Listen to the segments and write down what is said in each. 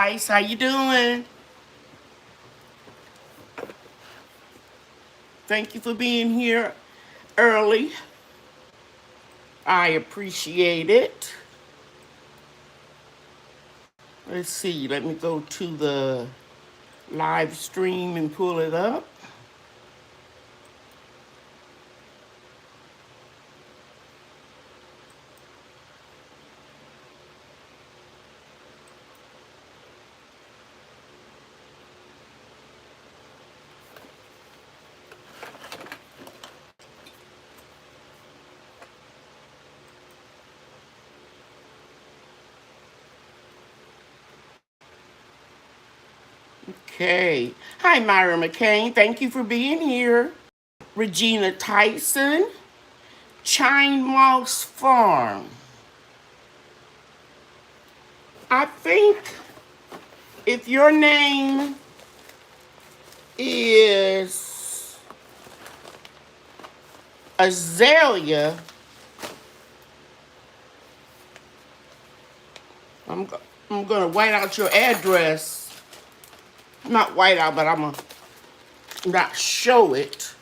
Guys, how you doing? Thank you for being here early. I appreciate it. Let's see, let me go to the live stream and pull it up. Okay. Hi, Myra McCain. Thank you for being here. Regina Tyson, Chine Moss Farm. I think if your name is Azalea, I'm, I'm going to white out your address. Not white out, but I'm going to not show it.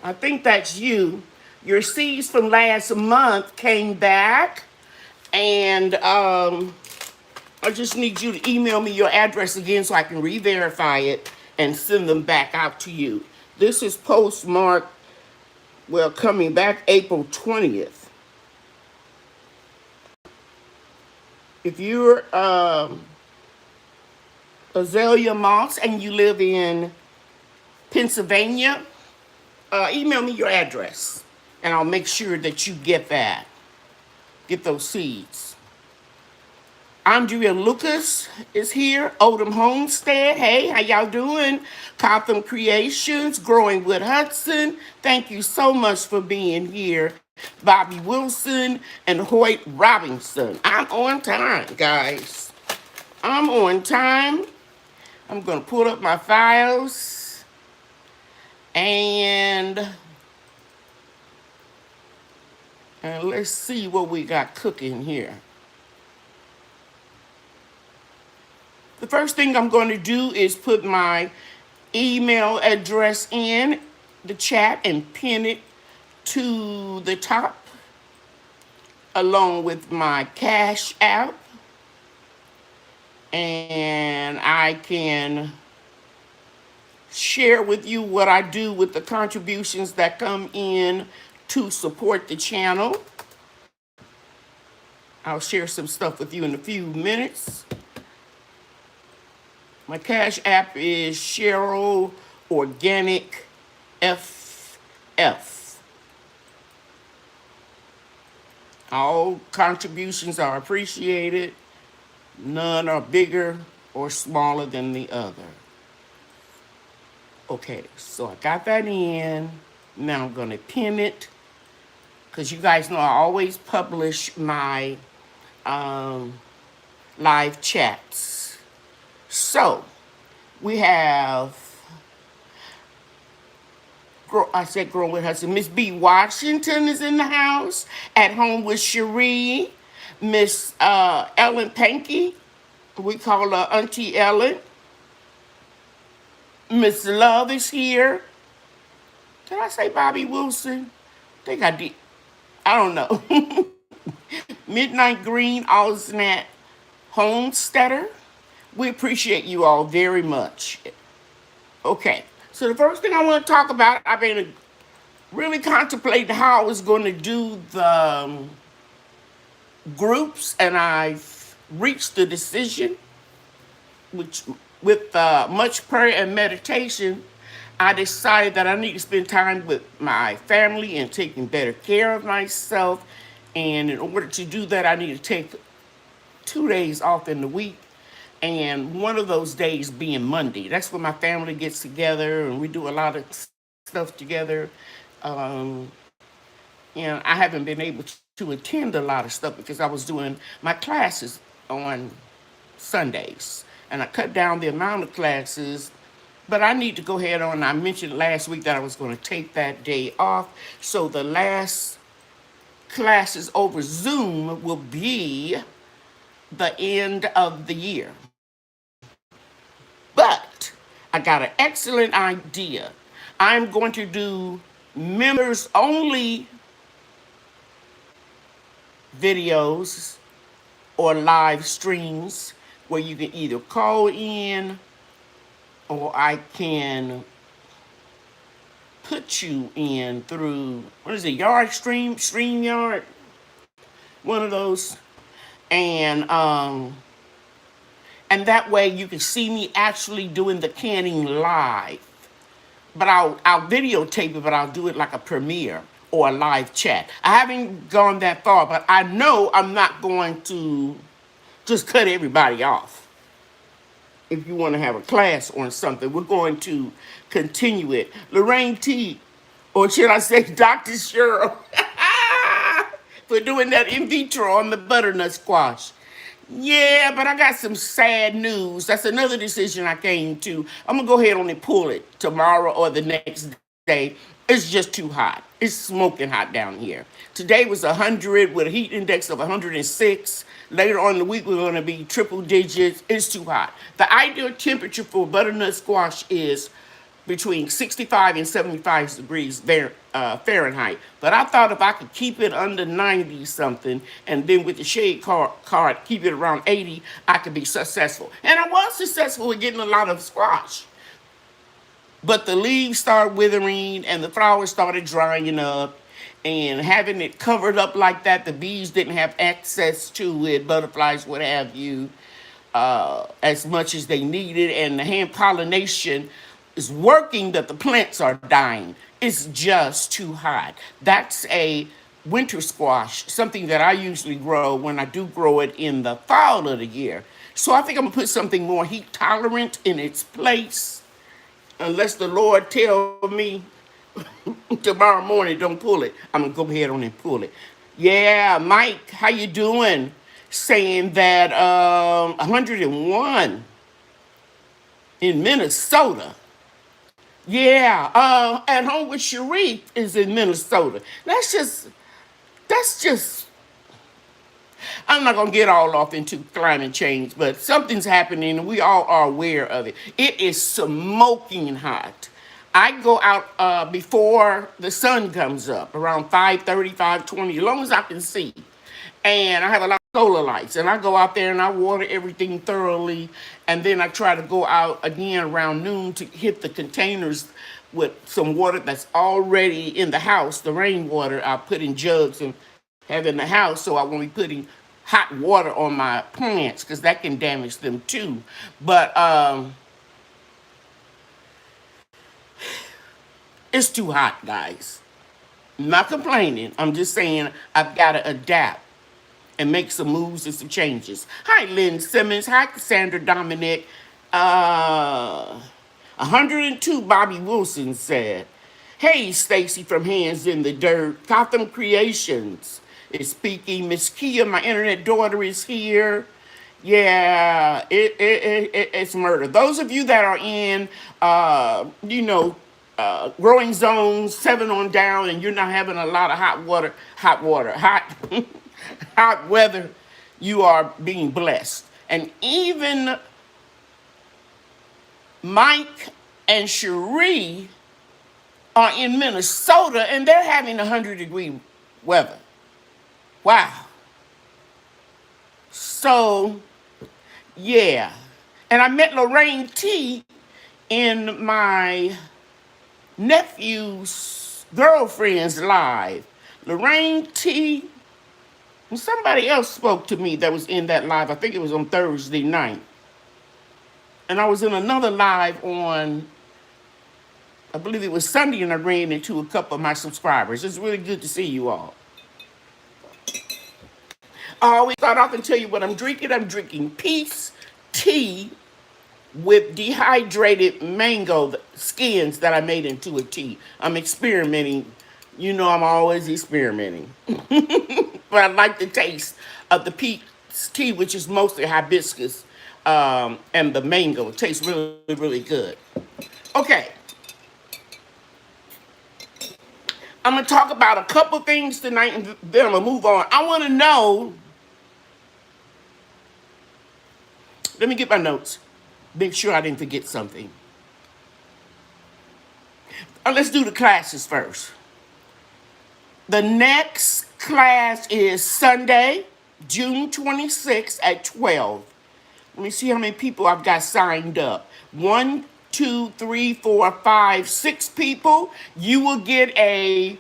I think that's you. Your seeds from last month came back, and I just need you to email me your address again so I can re-verify it and send them back out to you. This is postmarked, well, coming back April 20th. If you're Azalea Moss and you live in Pennsylvania, email me your address and I'll make sure that you get that. Get those seeds. Andrea Lucas is here. Odom Homestead. Hey, how y'all doing? Cotham Creations, Growing with Hudson. Thank you so much for being here. Bobby Wilson and Hoyt Robinson. I'm on time, guys. I'm on time. I'm going to pull up my files and let's see what we got cooking here. The first thing I'm going to do is put my email address in the chat and pin it to the top along with my Cash App. And I can share with you what I do with the contributions that come in to support the channel. I'll share some stuff with you in a few minutes. My Cash App is Cheryl Organic FF. All contributions are appreciated. None are bigger or smaller than the other. Okay, so I got that in. Now I'm going to pin it because you guys know I always publish my live chats. So we have, I said Growing with Hudson. Miss B. Washington is in the house. At Home with Cherie. Miss Ellen Pankey. We call her Auntie Ellen. Miss Love is here. Did I say Bobby Wilson? I think I did. I don't know. Midnight Green, Osnat Homesteader. We appreciate you all very much. Okay, so the first thing I want to talk about, I've been really contemplating how I was going to do the groups, and I've reached the decision, which with much prayer and meditation, I decided that I need to spend time with my family and taking better care of myself. And in order to do that, I need to take 2 days off in the week. And one of those days being Monday. That's when my family gets together and we do a lot of stuff together. And I haven't been able to attend a lot of stuff because I was doing my classes on Sundays. And I cut down the amount of classes. But I need to go ahead on. I mentioned last week that I was going to take that day off. So the last classes over Zoom will be the end of the year. But I got an excellent idea. I'm going to do members only videos or live streams where you can either call in or I can put you in through, what is it, Yard Stream, StreamYard, one of those. And and that way you can see me actually doing the canning live. But I'll videotape it, but I'll do it like a premiere or a live chat. I haven't gone that far, but I know I'm not going to just cut everybody off. If you want to have a class on something, we're going to continue it. Lorraine T, or should I say Dr. Cheryl, for doing that in vitro on the butternut squash. Yeah, but I got some sad news. That's another decision I came to. I'm gonna go ahead on and pull it tomorrow or the next day. It's just too hot. It's smoking hot down here. Today was 100 with a heat index of 106. Later on in the week, we're gonna be triple digits. It's too hot. The ideal temperature for butternut squash is between 65 and 75 degrees Fahrenheit. But I thought if I could keep it under 90 something, and then with the shade card keep it around 80, I could be successful. And I was successful in getting a lot of squash. But the leaves started withering and the flowers started drying up. And having it covered up like that, the bees didn't have access to it, butterflies, what have you, as much as they needed. And the hand pollination is working, that the plants are dying. It's just too hot. That's a winter squash, something that I usually grow when I do grow it in the fall of the year. So I think I'm gonna put something more heat tolerant in its place, unless the Lord tell me tomorrow morning don't pull it. I'm gonna go ahead on and pull it. Yeah, Mike, how you doing? Saying that 101 in Minnesota. Yeah, at home with Sharif is in Minnesota. That's just, I'm not going to get all off into climate change, but something's happening and we all are aware of it. It is smoking hot. I go out before the sun comes up, around 5:30, 5:20, as long as I can see. And I have a lot of solar lights, and I go out there and I water everything thoroughly, and then I try to go out again around noon to hit the containers with some water that's already in the house, the rainwater I put in jugs and have in the house, so I won't be putting hot water on my plants because that can damage them too. But it's too hot, guys. I'm not complaining. I'm just saying I've got to adapt and make some moves and some changes. Hi, Lynn Simmons. Hi, Cassandra Dominic. 102, Bobby Wilson said. Hey, Stacy from Hands in the Dirt. Gotham Creations is speaking. Miss Kia, my internet daughter, is here. Yeah, it's murder. Those of you that are in, growing zones 7 on down, and you're not having a lot of hot hot weather, you are being blessed. And even Mike and Cherie are in Minnesota, and they're having 100-degree weather. Wow. So, yeah. And I met Lorraine T in my nephew's girlfriend's live. Lorraine T, and somebody else spoke to me that was in that live. I think it was on Thursday night. And I was in another live on, I believe it was Sunday, and I ran into a couple of my subscribers. It's really good to see you all. I always start off and tell you what I'm drinking. I'm drinking peace tea with dehydrated mango skins that I made into a tea. I'm experimenting. You know I'm always experimenting. But I like the taste of the peach tea, which is mostly hibiscus, and the mango. It tastes really, really good. Okay. I'm going to talk about a couple things tonight and then I'm going to move on. I want to know, let me get my notes. Make sure I didn't forget something. Let's do the classes first. The next class is Sunday, June 26th at 12. Let me see how many people I've got signed up. 1, 2, 3, 4, 5, 6 people. You will get a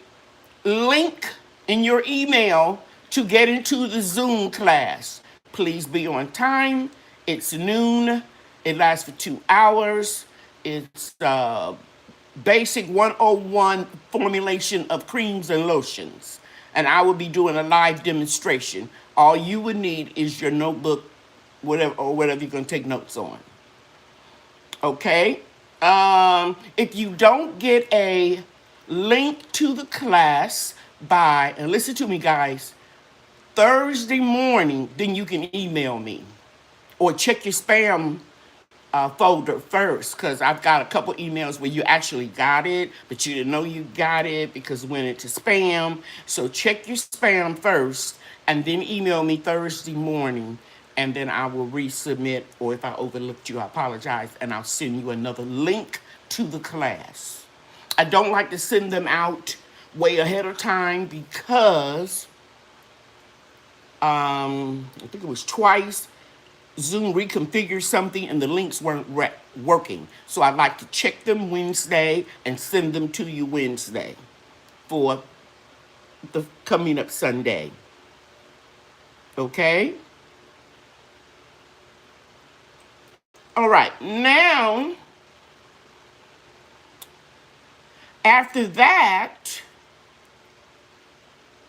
link in your email to get into the Zoom class. Please be on time. It's noon. It lasts for 2 hours. It's basic 101 formulation of creams and lotions. And I will be doing a live demonstration. All you would need is your notebook, whatever you're going to take notes on. Okay? If you don't get a link to the class by, and listen to me guys, Thursday morning, then you can email me or check your spam folder first, because I've got a couple emails where you actually got it, but you didn't know you got it because it went into spam. So check your spam first and then email me Thursday morning, and then I will resubmit, or if I overlooked you, I apologize, and I'll send you another link to the class. I don't like to send them out way ahead of time because I think it was twice Zoom reconfigured something and the links weren't working. So I like to check them Wednesday and send them to you Wednesday for the coming up Sunday. Okay? All right. Now, after that,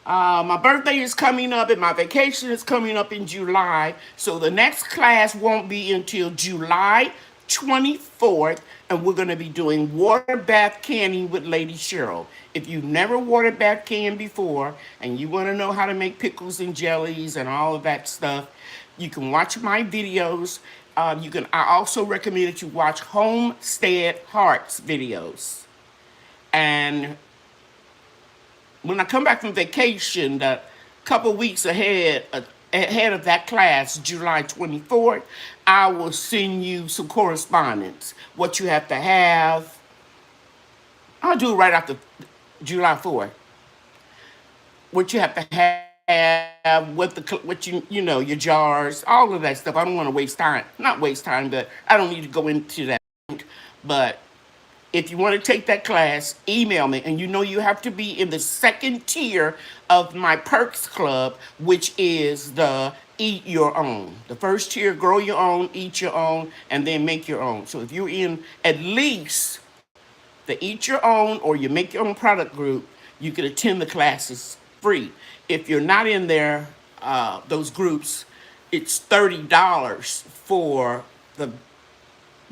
my birthday is coming up and my vacation is coming up in July. So the next class won't be until July 24th. And we're going to be doing water bath canning with Lady Cheryl. If you've never water bath canned before and you want to know how to make pickles and jellies and all of that stuff, you can watch my videos. I also recommend that you watch Homestead Hearts videos. And when I come back from vacation, the couple weeks ahead of that class, July 24th, I will send you some correspondence. What you have to have. I'll do it right after July 4th. What you have to have, what you know, your jars, all of that stuff. I don't want to waste time. Not waste time, but I don't need to go into that. But if you want to take that class, email me. And you know you have to be in the second tier of my Perks Club, which is the Eat Your Own. The first tier, grow your own, eat your own, and then make your own. So if you're in at least the Eat Your Own or you Make Your Own product group, you can attend the classes free. If you're not in there, those groups, it's $30 for the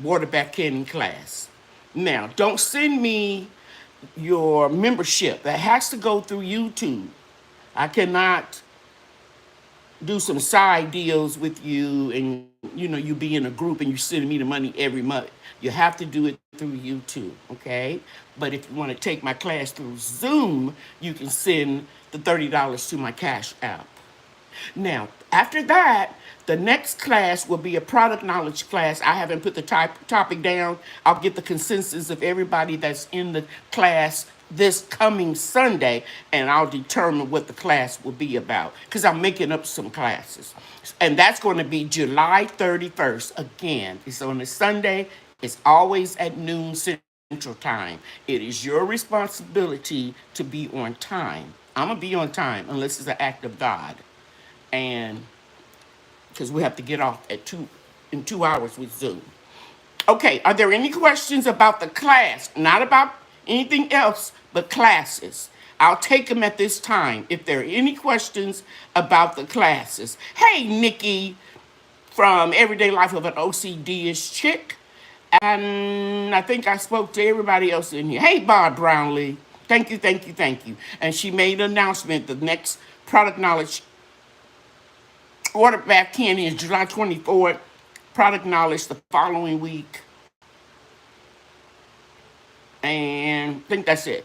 water bath canning class. Now, don't send me your membership. That has to go through YouTube. I cannot do some side deals with you and, you be in a group and you're sending me the money every month. You have to do it through YouTube, okay? But if you want to take my class through Zoom, you can send the $30 to my Cash App. Now, after that, the next class will be a product knowledge class. I haven't put the topic down. I'll get the consensus of everybody that's in the class this coming Sunday, and I'll determine what the class will be about, because I'm making up some classes. And that's going to be July 31st. Again, it's on a Sunday. It's always at noon Central Time. It is your responsibility to be on time. I'm going to be on time unless it's an act of God. And because we have to get off in 2 hours with Zoom. Okay, are there any questions about the class? Not about anything else, but classes. I'll take them at this time if there are any questions about the classes. Hey, Nikki from Everyday Life of an OCD-ish Chick. And I think I spoke to everybody else in here. Hey, Bob Brownlee. Thank you, thank you, thank you. And she made an announcement. The next product knowledge water bath candy is July 24th. Product knowledge the following week. And I think that's it.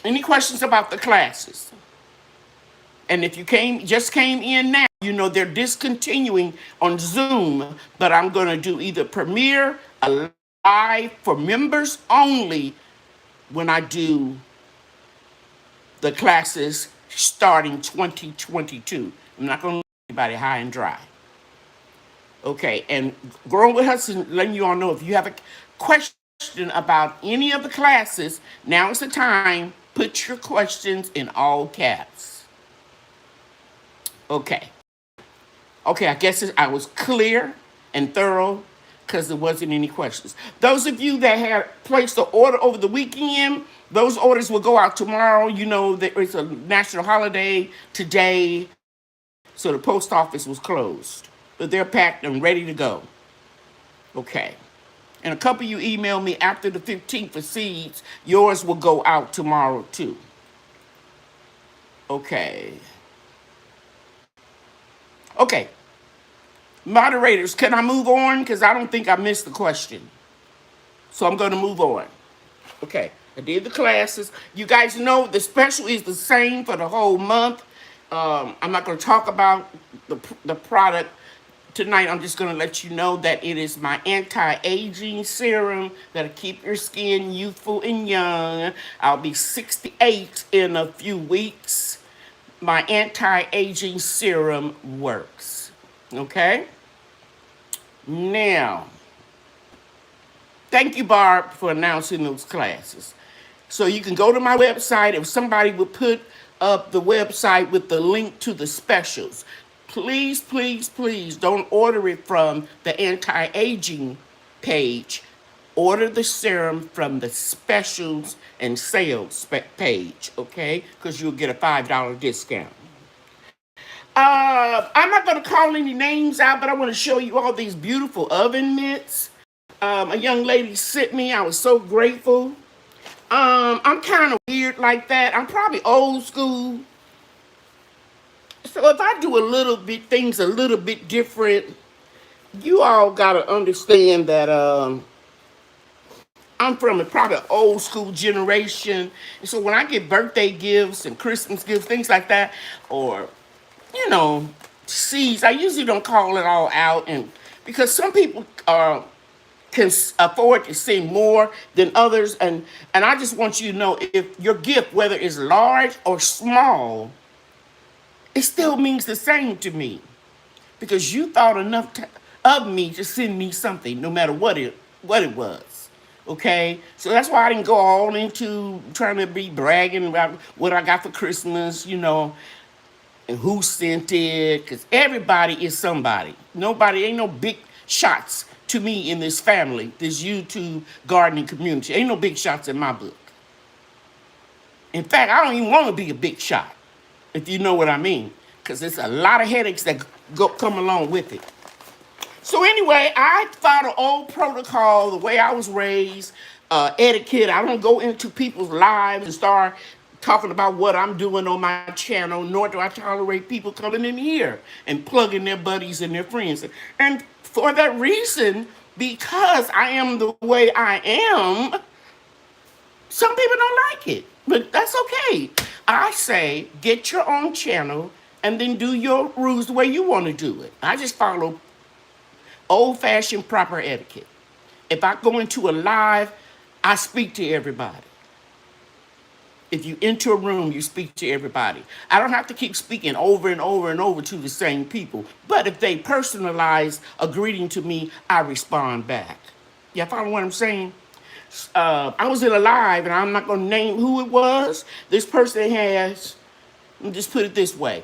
Any questions about the classes? And if you just came in now, you know they're discontinuing on Zoom, but I'm going to do either Premiere, a live for members only when I do the classes starting 2022. I'm not going to leave anybody high and dry. Okay, and Growing with Hudson, letting you all know if you have a question about any of the classes, now is the time. Put your questions in all caps. Okay. Okay, I guess I was clear and thorough because there wasn't any questions. Those of you that had placed the order over the weekend, those orders will go out tomorrow. You know, it's a national holiday today, so the post office was closed. But they're packed and ready to go. Okay. And a couple of you emailed me after the 15th for seeds. Yours will go out tomorrow too. Okay. Okay. Moderators, can I move on? Because I don't think I missed the question. So I'm going to move on. Okay. I did the classes. You guys know the special is the same for the whole month. I'm not going to talk about the product tonight. I'm just going to let you know that it is my anti-aging serum that'll keep your skin youthful and young. I'll be 68 in a few weeks. My anti-aging serum works. Okay? Now, thank you, Barb, for announcing those classes. So you can go to my website. If somebody would put up the website with the link to the specials, please, please, please don't order it from the anti-aging page. Order the serum from the specials and sales page, okay? Because you'll get a $5 discount. I'm not going to call any names out, but I want to show you all these beautiful oven mitts. A young lady sent me. I was so grateful. I'm kind of weird like that. I'm probably old school. So if I do things a little bit different, you all got to understand that I'm from a probably old school generation. And so when I get birthday gifts and Christmas gifts, things like that, or, you know, seeds, I usually don't call it all out. And because some people can afford to send more than others. And I just want you to know, if your gift, whether it's large or small, it still means the same to me. Because you thought enough of me to send me something, no matter what it was. Okay? So that's why I didn't go all into trying to be bragging about what I got for Christmas, you know, and who sent it. Because everybody is somebody. Ain't no big shots to me in this family, this YouTube gardening community. Ain't no big shots in my book. In fact, I don't even want to be a big shot, if you know what I mean, because there's a lot of headaches that come along with it. So anyway, I followed old protocol, the way I was raised, etiquette. I don't go into people's lives and start talking about what I'm doing on my channel, nor do I tolerate people coming in here and plugging their buddies and their friends. And for that reason, because I am the way I am, some people don't like it, but that's okay. I say, get your own channel and then do your rules the way you want to do it. I just follow old-fashioned proper etiquette. If I go into a live, I speak to everybody. If you enter a room, you speak to everybody. I don't have to keep speaking over and over and over to the same people. But if they personalize a greeting to me, I respond back. Y'all follow what I'm saying? I was in a live, and I'm not going to name who it was. This person has, let me just put it this way,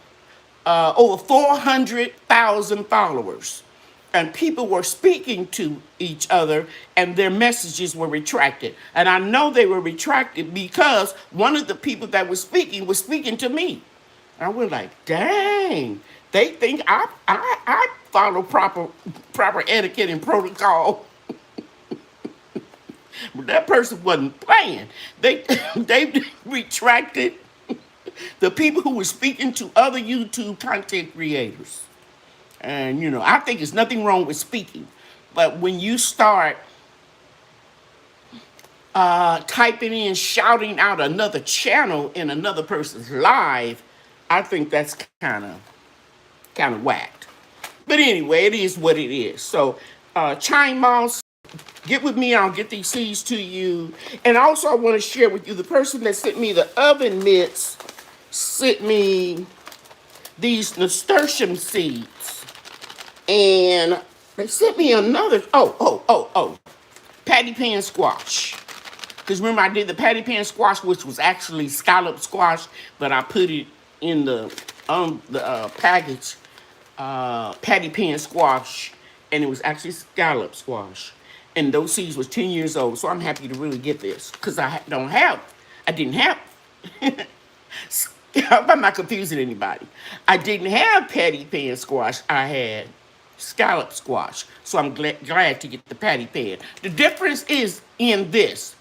over 400,000 followers. And people were speaking to each other, and their messages were retracted. And I know they were retracted because one of the people that was speaking to me. And I was like, dang, they think I follow proper etiquette and protocol. But that person wasn't playing. They retracted the people who were speaking to other YouTube content creators. And, you know, I think there's nothing wrong with speaking. But when you start typing in, shouting out another channel in another person's live, I think that's kind of whacked. But anyway, it is what it is. So, Chime Moss, get with me. I'll get these seeds to you. And also, I want to share with you the person that sent me the oven mitts sent me these nasturtium seeds. And they sent me another. Patty pan squash. Because remember, I did the patty pan squash, which was actually scallop squash, but I put it in the package, patty pan squash, and it was actually scallop squash. And those seeds was 10 years old, so I'm happy to really get this because I didn't have. I'm not confusing anybody. I didn't have patty pan squash. I had scallop squash, so I'm glad to get the patty pan. The difference is in this.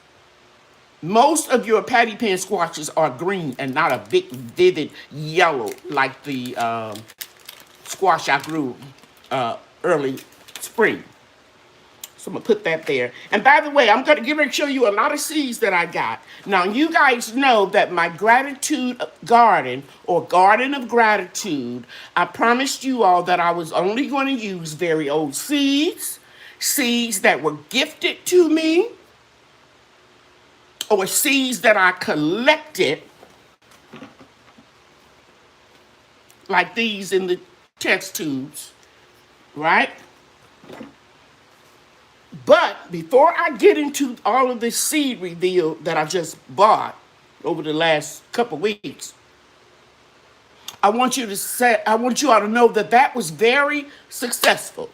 Most of your patty pan squashes are green and not a big, vivid yellow like the squash I grew early spring. So I'm going to put that there. And by the way, I'm going to give and show you a lot of seeds that I got. Now, you guys know that my gratitude garden, or garden of gratitude, I promised you all that I was only going to use very old seeds, seeds that were gifted to me, or seeds that I collected, like these in the test tubes, right? But before I get into all of this seed reveal that I just bought over the last couple weeks, I want you all to know that that was very successful.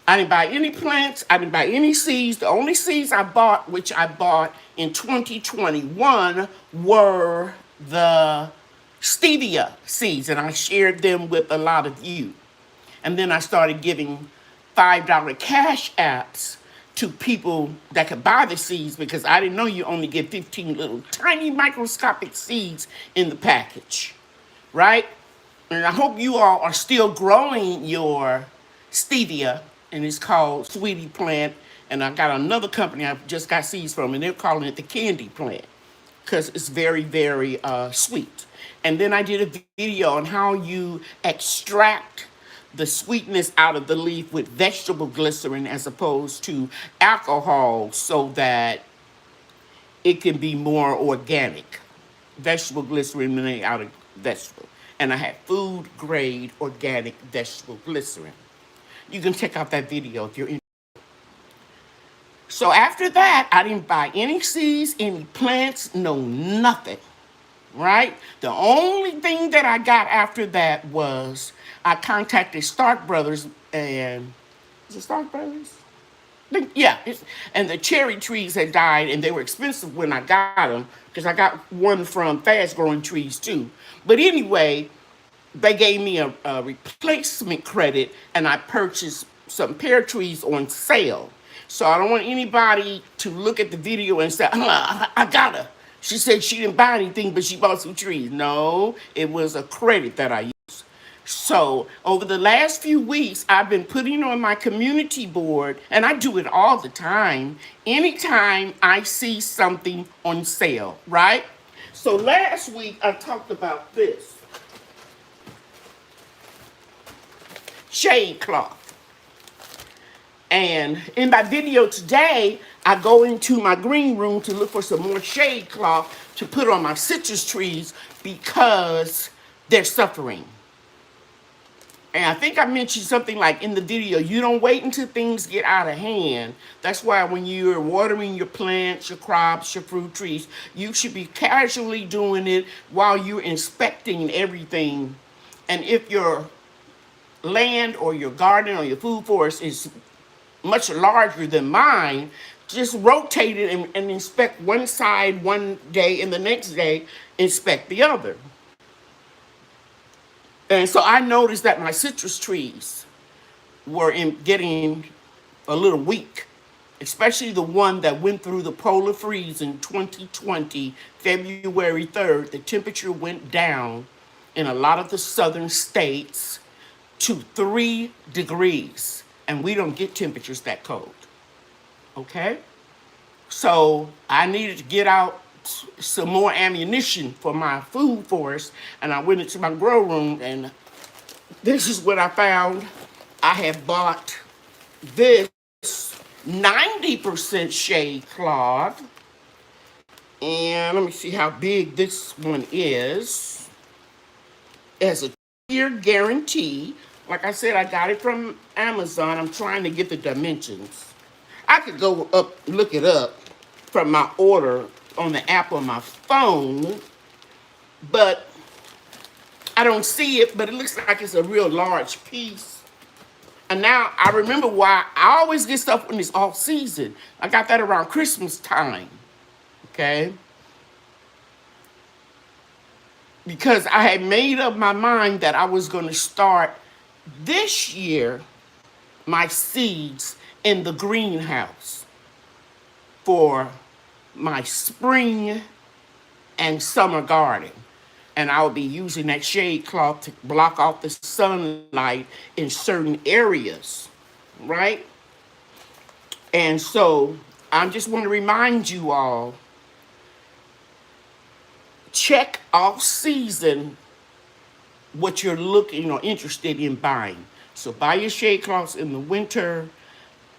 I didn't buy any plants. I didn't buy any seeds. The only seeds I bought, which I bought in 2021, were the stevia seeds, and I shared them with a lot of you. And then I started giving $5 cash apps to people that could buy the seeds because I didn't know you only get 15 little tiny microscopic seeds in the package, right? And I hope you all are still growing your stevia, and it's called Sweetie Plant. And I got another company I just got seeds from, and they're calling it the Candy Plant because it's very, very sweet. And then I did a video on how you extract the sweetness out of the leaf with vegetable glycerin as opposed to alcohol so that it can be more organic. Vegetable glycerin made out of vegetable. And I had food grade organic vegetable glycerin. You can check out that video if you're interested. So after that, I didn't buy any seeds, any plants, no nothing, right? The only thing that I got after that was I contacted Stark Brothers, and is it Stark Brothers? Yeah, and the cherry trees had died, and they were expensive when I got them because I got one from Fast Growing Trees too. But anyway, they gave me a replacement credit, and I purchased some pear trees on sale. So I don't want anybody to look at the video and say, I got her. She said she didn't buy anything, but she bought some trees. No, it was a credit that I used. So over the last few weeks, I've been putting on my community board, and I do it all the time, anytime I see something on sale, right? So last week, I talked about this. Shade cloth. And in my video today, I go into my green room to look for some more shade cloth to put on my citrus trees because they're suffering. And I think I mentioned something like in the video, you don't wait until things get out of hand. That's why when you're watering your plants, your crops, your fruit trees, you should be casually doing it while you're inspecting everything. And if your land or your garden or your food forest is much larger than mine, just rotate it and inspect one side one day and the next day inspect the other. And so I noticed that my citrus trees were getting a little weak, especially the one that went through the polar freeze in 2020, February 3rd. The temperature went down in a lot of the southern states to 3 degrees. And we don't get temperatures that cold. Okay? So I needed to get out some more ammunition for my food forest, and I went into my grow room, and this is what I found. I have bought this 90% shade cloth, and let me see how big this one is. It has a 2-year guarantee. Like I said, I got it from Amazon. I'm trying to get the dimensions. I could go up, look it up from my order on the app on my phone, but I don't see it, but it looks like it's a real large piece. And now I remember why I always get stuff when it's off season. I got that around Christmas time, okay? Because I had made up my mind that I was going to start this year my seeds in the greenhouse for my spring and summer garden. And I'll be using that shade cloth to block off the sunlight in certain areas, right? And so I just want to remind you all, check off season what you're looking or interested in buying. So buy your shade cloths in the winter.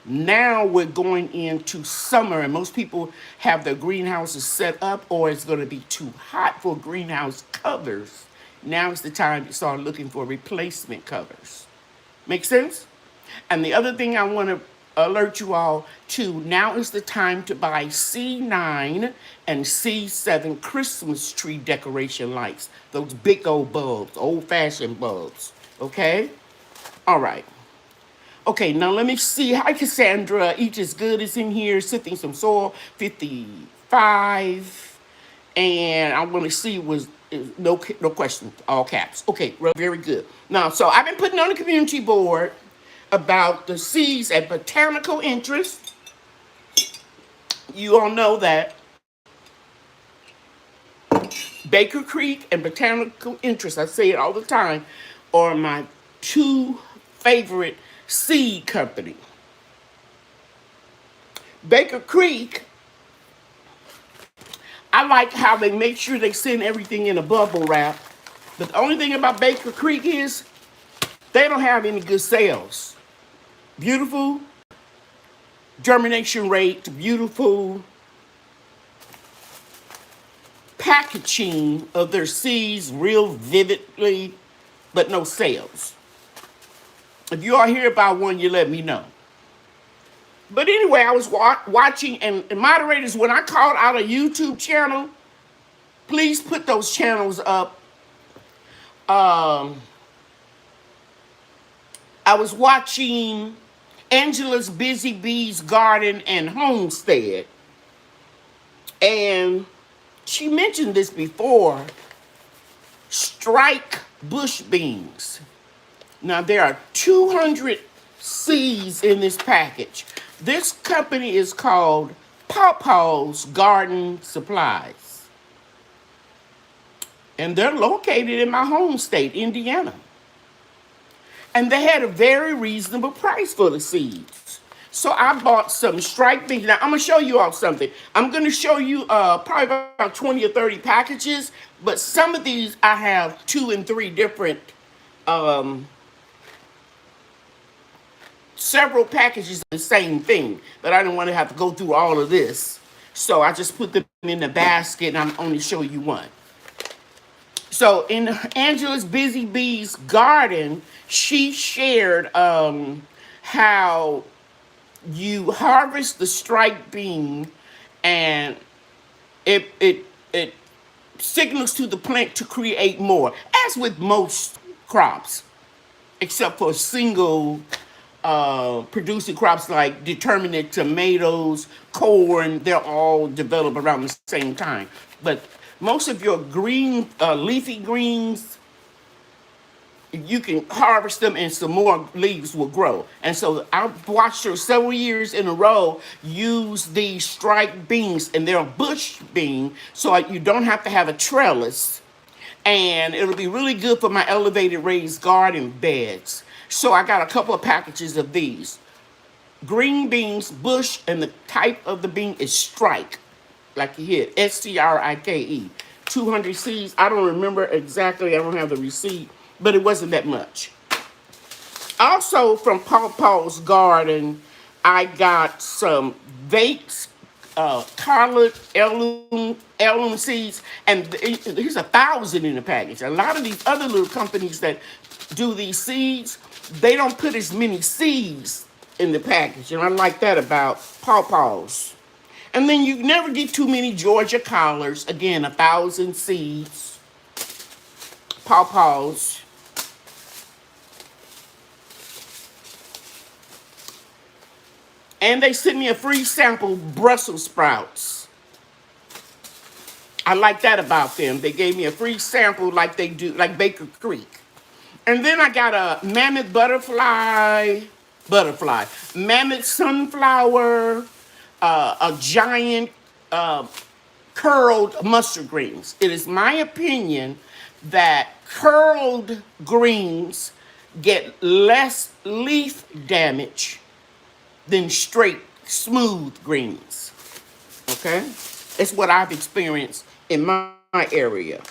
Now we're going into summer, and most people have their greenhouses set up, or it's going to be too hot for greenhouse covers. Now is the time to start looking for replacement covers. Make sense? And the other thing I want to alert you all to, now is the time to buy C9 and C7 Christmas tree decoration lights. Those big old bulbs, old-fashioned bulbs. Okay? All right. Okay, now let me see. Hi, Cassandra. Eat as good is in here. Sifting some soil, 55. And I want to see was no question, all caps. Okay, very good. Now, so I've been putting on the community board about the seeds and botanical interest. You all know that Baker Creek and Botanical Interest, I say it all the time, are my two favorite seed company. Baker Creek, I like how they make sure they send everything in a bubble wrap. But the only thing about Baker Creek is they don't have any good sales. Beautiful germination rate, beautiful packaging of their seeds real vividly, but no sales. If you all hear about one, you let me know. But anyway, I was watching, and moderators, when I called out a YouTube channel, please put those channels up. I was watching Angela's Busy Bees Garden and Homestead, and she mentioned this before, strike bush beans. Now, there are 200 seeds in this package. This company is called Pawpaw's Garden Supplies. And they're located in my home state, Indiana. And they had a very reasonable price for the seeds. So I bought some strike beans. Now, I'm going to show you all something. I'm going to show you probably about 20 or 30 packages. But some of these I have 2 and 3 different several packages of the same thing, but I didn't want to have to go through all of this. So I just put them in the basket, and I'm only showing you one. So in Angela's Busy Bees Garden, she shared how you harvest the strike bean, and it signals to the plant to create more, as with most crops, except for single producing crops like determinate tomatoes, corn. They're all developed around the same time. But most of your green, leafy greens, you can harvest them and some more leaves will grow. And so I've watched her several years in a row use these striped beans, and they're a bush bean, so you don't have to have a trellis. And it'll be really good for my elevated raised garden beds. So I got a couple of packages of these. green beans, bush, and the type of the bean is strike, like you hit, Strike. 200 seeds. I don't remember exactly. I don't have the receipt, but it wasn't that much. Also from Paul's garden, I got some Vates, collard heirloom seeds, and there's 1,000 in the package. A lot of these other little companies that do these seeds, they don't put as many seeds in the package, and I like that about Paul's. And then you never get too many Georgia collards. Again, 1,000 seeds. Paul's. And they sent me a free sample Brussels sprouts. I like that about them. They gave me a free sample like they do, like Baker Creek. And then I got a mammoth mammoth sunflower, a giant curled mustard greens. It is my opinion that curled greens get less leaf damage than straight, smooth greens. Okay? It's what I've experienced in my area.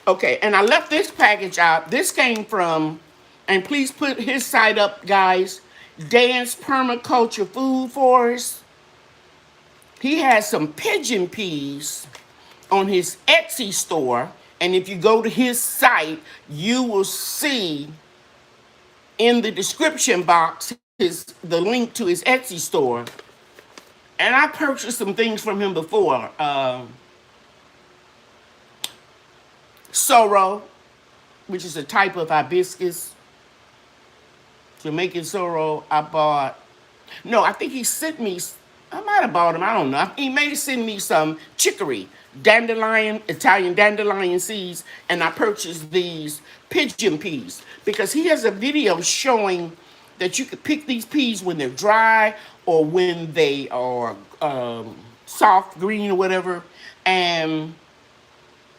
Okay, and I left this package out. This came from, and please put his site up, guys, Dan's Permaculture Food Forest. He has some pigeon peas on his Etsy store, and if you go to his site, you will see in the description box the link to his Etsy store. And I purchased some things from him before. Sorrel, which is a type of hibiscus. Jamaican sorrel, I bought. No, I think he sent me, I might have bought them, I don't know. He may have sent me some chicory, dandelion, Italian dandelion seeds, and I purchased these pigeon peas because he has a video showing that you could pick these peas when they're dry or when they are soft green or whatever, and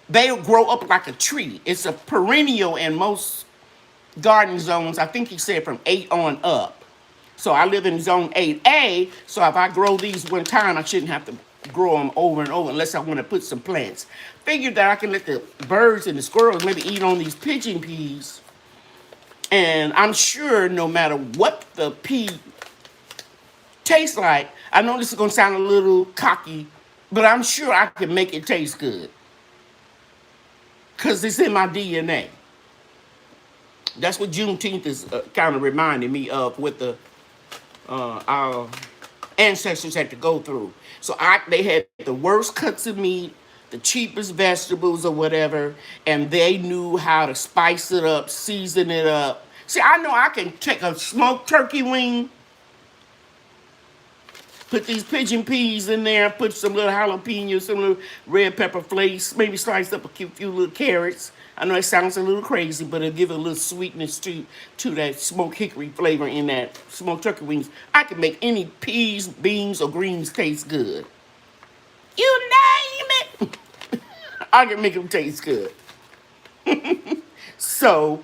they'll grow up like a tree. It's a perennial in most garden zones. I think he said from 8 on up. So I live in zone 8A, so if I grow these one time, I shouldn't have to grow them over and over unless I want to put some plants. Figured that I can let the birds and the squirrels maybe eat on these pigeon peas. And I'm sure no matter what the pea tastes like, I know this is going to sound a little cocky, but I'm sure I can make it taste good. Because it's in my DNA. That's what Juneteenth is kind of reminding me of with the our ancestors had to go through. So they had the worst cuts of meat, the cheapest vegetables or whatever, and they knew how to spice it up, season it up. See, I know I can take a smoked turkey wing, put these pigeon peas in there, put some little jalapenos, some little red pepper flakes, maybe slice up a few little carrots. I know it sounds a little crazy, but it'll give it a little sweetness to that smoked hickory flavor in that smoked turkey wings. I can make any peas, beans, or greens taste good. You name it, I can make them taste good. So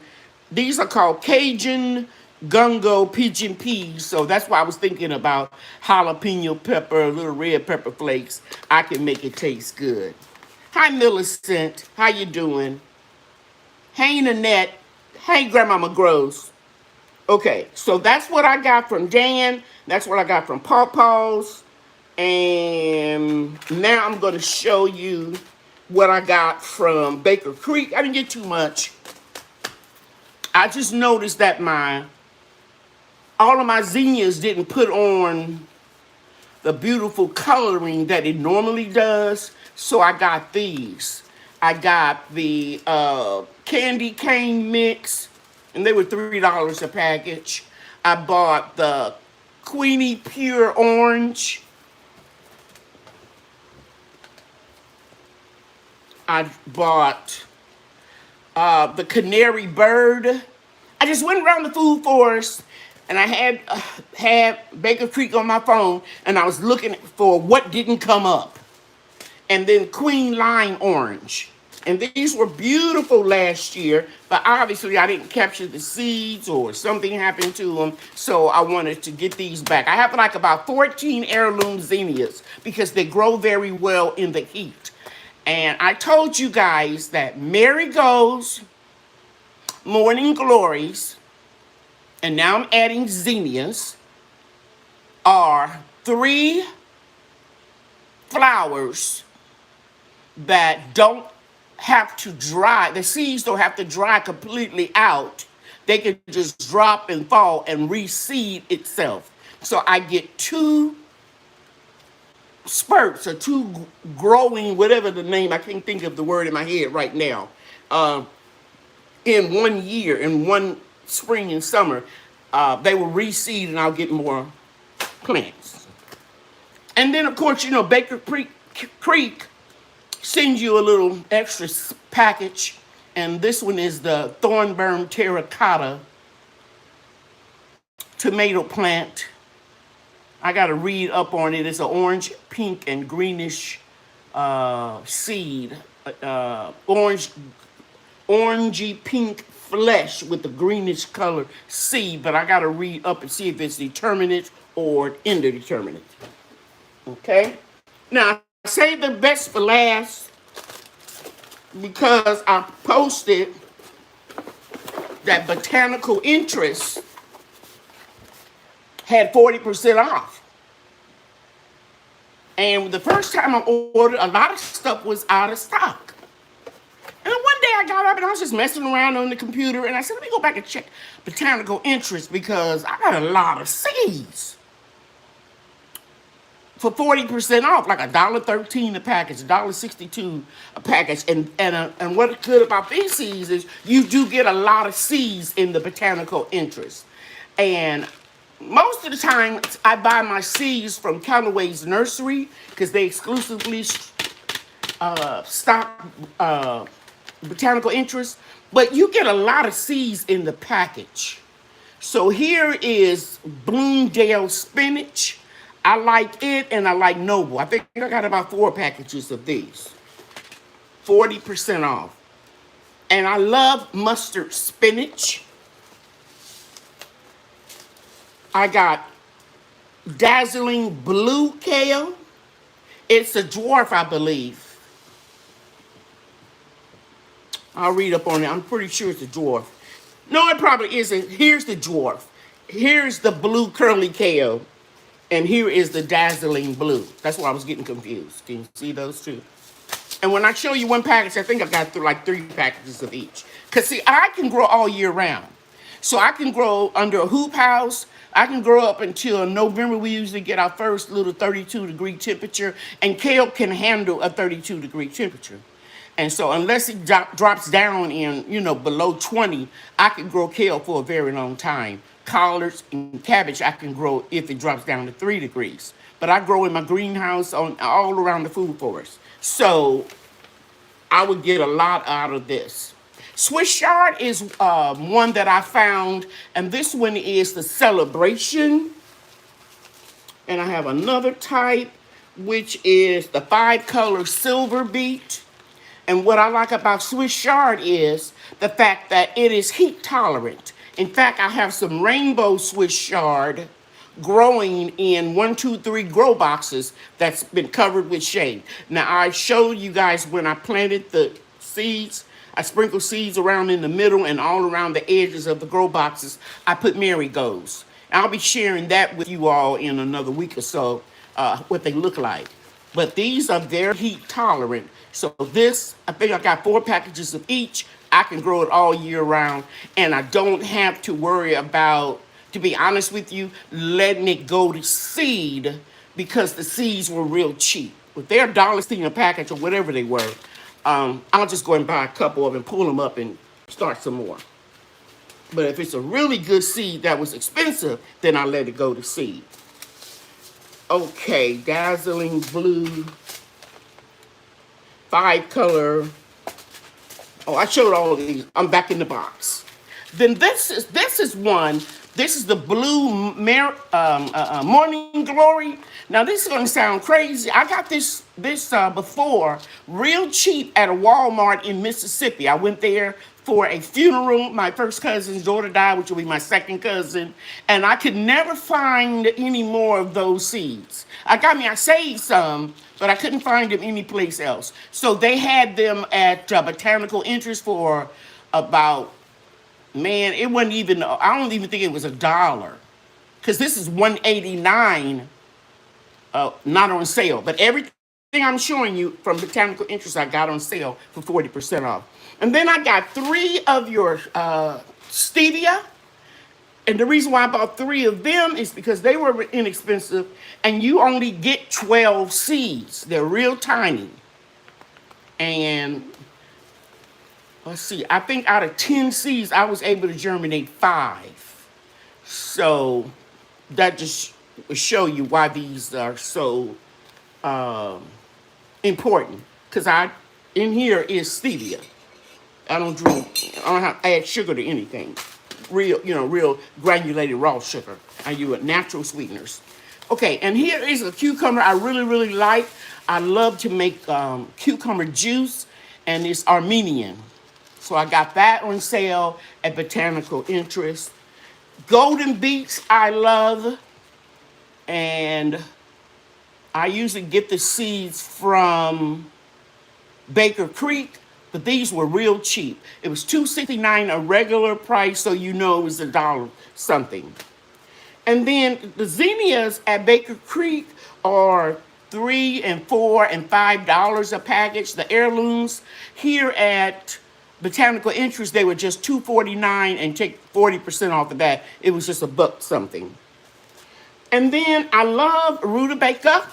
these are called Cajun Gungo pigeon peas. So that's why I was thinking about jalapeno pepper, little red pepper flakes. I can make it taste good. Hi, Millicent. How you doing? Hey, Nanette. Hey, Grandmama Gross. Okay, so that's what I got from Dan. That's what I got from Paul's. And now I'm going to show you what I got from Baker Creek. I didn't get too much. I just noticed that all of my zinnias didn't put on the beautiful coloring that it normally does. So I got these. I got the candy cane mix, and they were $3 a package. I bought the Queenie Pure Orange. I bought the Canary Bird. I just went around the food forest, and I had Baker Creek on my phone, and I was looking for what didn't come up. And then Queen Lime Orange. And these were beautiful last year, but obviously I didn't capture the seeds or something happened to them, so I wanted to get these back. I have like about 14 heirloom zinnias because they grow very well in the heat. And I told you guys that marigolds, morning glories, and now I'm adding zinnias, are three flowers that don't have to dry. The seeds don't have to dry completely out. They can just drop and fall and reseed itself. So I get two spurts or two growing, whatever the name, I can't think of the word in my head right now, in 1 year, in one spring and summer. They will reseed and I'll get more plants. And then, of course, you know, Baker Creek sends you a little extra package. And this one is the Thornburn Terracotta tomato plant. I got to read up on it. It's an orange, pink, and greenish seed. Orangey pink flesh with the greenish color seed. But I got to read up and see if it's determinate or indeterminate. Okay? Now, I saved the best for last because I posted that Botanical Interest had 40% off. And the first time I ordered, a lot of stuff was out of stock. And one day I got up and I was just messing around on the computer and I said, let me go back and check Botanical Interest because I got a lot of seeds for 40% off, like $1.13 a package, $1.62 a package. And what's good about these seeds is you do get a lot of seeds in the Botanical Interest. And most of the time, I buy my seeds from Callaway's Nursery because they exclusively stock Botanical Interest. But you get a lot of seeds in the package. So here is Bloomdale spinach. I like it and I like Noble. I think I got about 4 packages of these. 40% off. And I love mustard spinach. I got dazzling blue kale. It's a dwarf, I believe. I'll read up on it. I'm pretty sure it's a dwarf. No, it probably isn't. Here's the dwarf. Here's the blue curly kale. And here is the dazzling blue. That's why I was getting confused. Can you see those two? And when I show you one package, I think I've got like 3 packages of each. Because see, I can grow all year round. So I can grow under a hoop house. I can grow up until November. We usually get our first little 32-degree temperature. And kale can handle a 32-degree temperature. And so unless it drops down in, you know, below 20, I can grow kale for a very long time. Collards and cabbage I can grow if it drops down to 3 degrees. But I grow in my greenhouse all around the food forest. So I would get a lot out of this. Swiss chard is one that I found. And this one is the Celebration. And I have another type, which is the 5-color silver beet. And what I like about Swiss chard is the fact that it is heat tolerant. In fact, I have some rainbow Swiss chard growing in 1, 2, 3 grow boxes that's been covered with shade. Now, I showed you guys when I planted the seeds. I sprinkled seeds around in the middle and all around the edges of the grow boxes. I put marigolds. I'll be sharing that with you all in another week or so, what they look like. But these are very heat tolerant. So this, I think I got 4 packages of each. I can grow it all year round. And I don't have to worry about, to be honest with you, letting it go to seed because the seeds were real cheap. If they're $1.16 a package or whatever they were, I'll just go and buy a couple of them, pull them up and start some more. But if it's a really good seed that was expensive, then I'll let it go to seed. Okay, dazzling blue, 5-color. Oh, I showed all of these. I'm back in the box. Then this is one. This is the morning glory. Now this is gonna sound crazy. I got this before, real cheap at a Walmart in Mississippi. I went there for a funeral. My first cousin's daughter died, which will be my second cousin, and I could never find any more of those seeds. I saved some, but I couldn't find them anyplace else. So they had them at Botanical Interest for about, man, it wasn't even, I don't even think it was $1. Because this is 189, not on sale. But everything I'm showing you from Botanical Interest, I got on sale for 40% off. And then I got 3 of your stevia. And the reason why I bought 3 of them is because they were inexpensive. And you only get 12 seeds. They're real tiny. And let's see, I think out of 10 seeds, I was able to germinate 5. So that just will show you why these are so important. Because in here is stevia. I don't have to add sugar to anything. Real granulated raw sugar. I use natural sweeteners. Okay, and here is a cucumber I really, really like. I love to make cucumber juice, and it's Armenian. So I got that on sale at Botanical Interest. Golden beets I love, and I usually get the seeds from Baker Creek, but these were real cheap. It was $2.69 a regular price, so you know it was $1 something. And then the zinnias at Baker Creek are $3 and $4 and $5 a package. The heirlooms here at Botanical Interest, they were just $2.49, and take 40% off of that. It was just $1 something. And then I love rutabaga.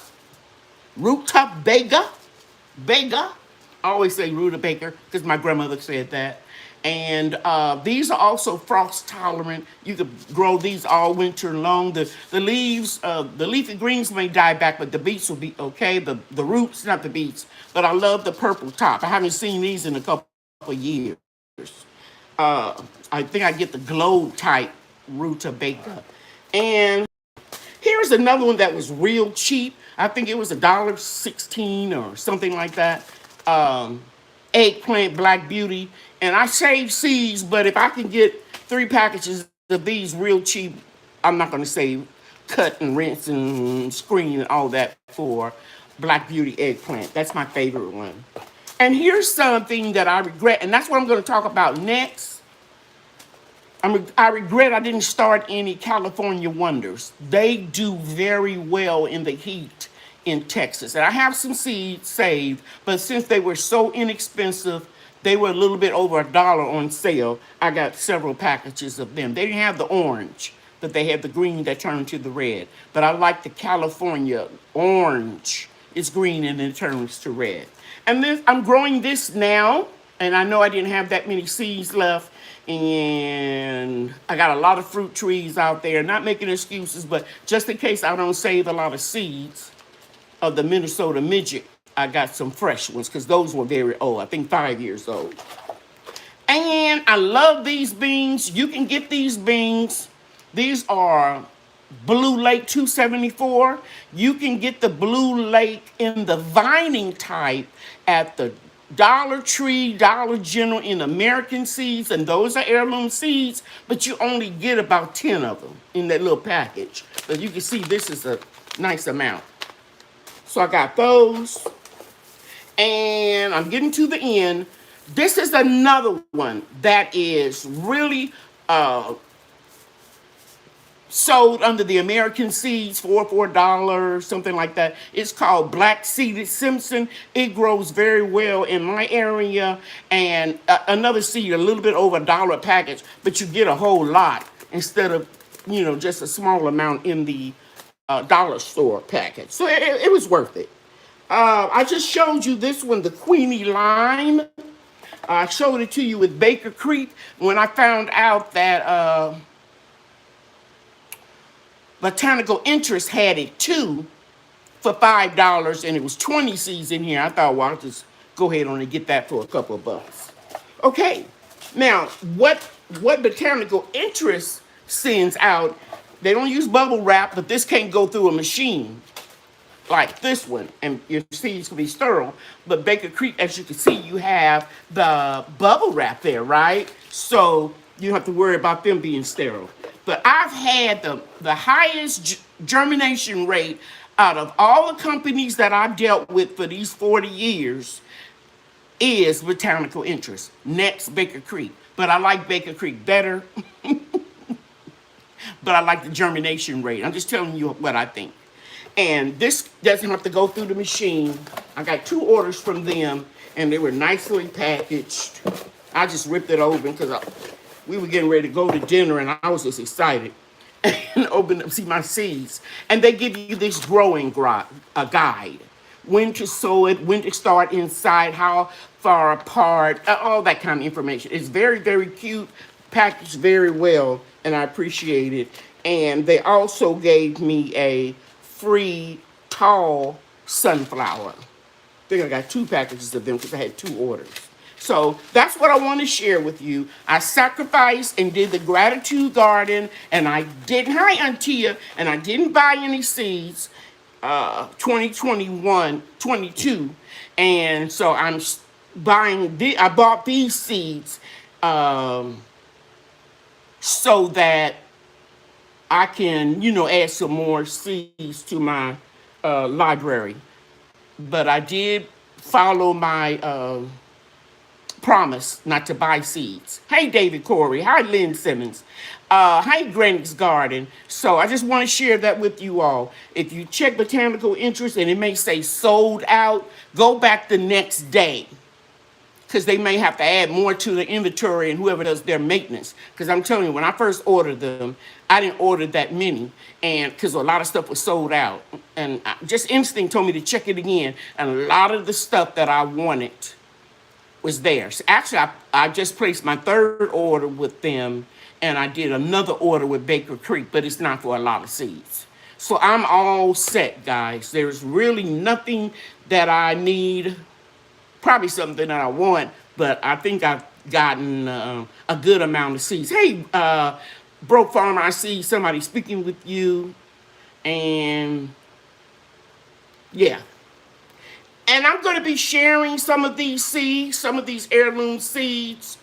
I always say rutabaga because my grandmother said that. And these are also frost tolerant. You could grow these all winter long. The leaves, the leafy greens may die back, but the beets will be okay. The roots, not the beets, but I love the purple top. I haven't seen these in a couple of years. I think I get the glow type rutabaga. And here's another one that was real cheap. I think it was $1.16 or something like that. Eggplant Black Beauty. And I save seeds, but if I can get 3 packages of these real cheap, I'm not going to say cut and rinse and screen and all that for Black Beauty eggplant. That's my favorite one. And here's something that I regret, and that's what I'm going to talk about next. I regret I didn't start any California Wonders. They do very well in the heat in Texas. And I have some seeds saved, but since they were so inexpensive, they were a little bit over $1 on sale. I got several packages of them. They didn't have the orange, but they had the green that turned to the red. But I like the California orange. It's green and it turns to red. And then I'm growing this now, and I know I didn't have that many seeds left. And I got a lot of fruit trees out there. Not making excuses, but just in case I don't save a lot of seeds of the Minnesota midget, I got some fresh ones because those were very old. I think 5 years old. And I love these beans. You can get these beans. These are Blue Lake 274. You can get the Blue Lake in the vining type at the Dollar Tree, Dollar General in American seeds, and those are heirloom seeds, but you only get about 10 of them in that little package. But you can see this is a nice amount. So I got those, and I'm getting to the end. This is another one that is really sold under the American seeds for $4, something like that. It's called Black Seeded Simpson. It grows very well in my area. And another seed, a little bit over $1 a package, but you get a whole lot instead of, just a small amount in the dollar store package. So it was worth it. I just showed you this one, the Queenie Lime. I showed it to you with Baker Creek when I found out that Botanical Interest had it too for $5, and it was 20 seeds in here. I thought, well, I'll just go ahead on and get that for a couple of bucks. Okay, now what what botanical interest sends out, they don't use bubble wrap, but this can't go through a machine like this one, and your seeds can be sterile. But Baker Creek, as you can see, you have the bubble wrap there, right? So you don't have to worry about them being sterile. But I've had the highest germination rate out of all the companies that I've dealt with for these 40 years is botanical interest. Next, Baker Creek. But I like Baker Creek better, but I like the germination rate. I'm just telling you what I think. And this doesn't have to go through the machine. I got 2 orders from them, and they were nicely packaged. I just ripped it open because we were getting ready to go to dinner, and I was just excited. And open up, see my seeds. And they give you this growing guide. When to sow it, when to start inside, how far apart, all that kind of information. It's very, very cute, packaged very well, and I appreciate it. And they also gave me a free tall sunflower. I think I got 2 packages of them because I had 2 orders. So that's what I want to share with you. I sacrificed and did the gratitude garden, and I didn't, hi Antia, and I didn't buy any seeds 2021, 22. And so I'm buying, I bought these seeds so that I can, add some more seeds to my library. But I did follow my promise not to buy seeds. Hey, David Corey. Hi, Lynn Simmons. Hi, Granny's Garden. So I just want to share that with you all. If you check botanical interest and it may say sold out, go back the next day, because they may have to add more to the inventory and whoever does their maintenance. Because I'm telling you, when I first ordered them, I didn't order that many, and because a lot of stuff was sold out. And just instinct told me to check it again, and a lot of the stuff that I wanted was there. So actually, I just placed my 3rd order with them, and I did another order with Baker Creek, but it's not for a lot of seeds. So I'm all set, guys. There's really nothing that I need. Probably something that I want, but I think I've gotten a good amount of seeds. Hey, Broke Farmer, I see somebody speaking with you, and yeah. And I'm going to be sharing some of these seeds, some of these heirloom seeds,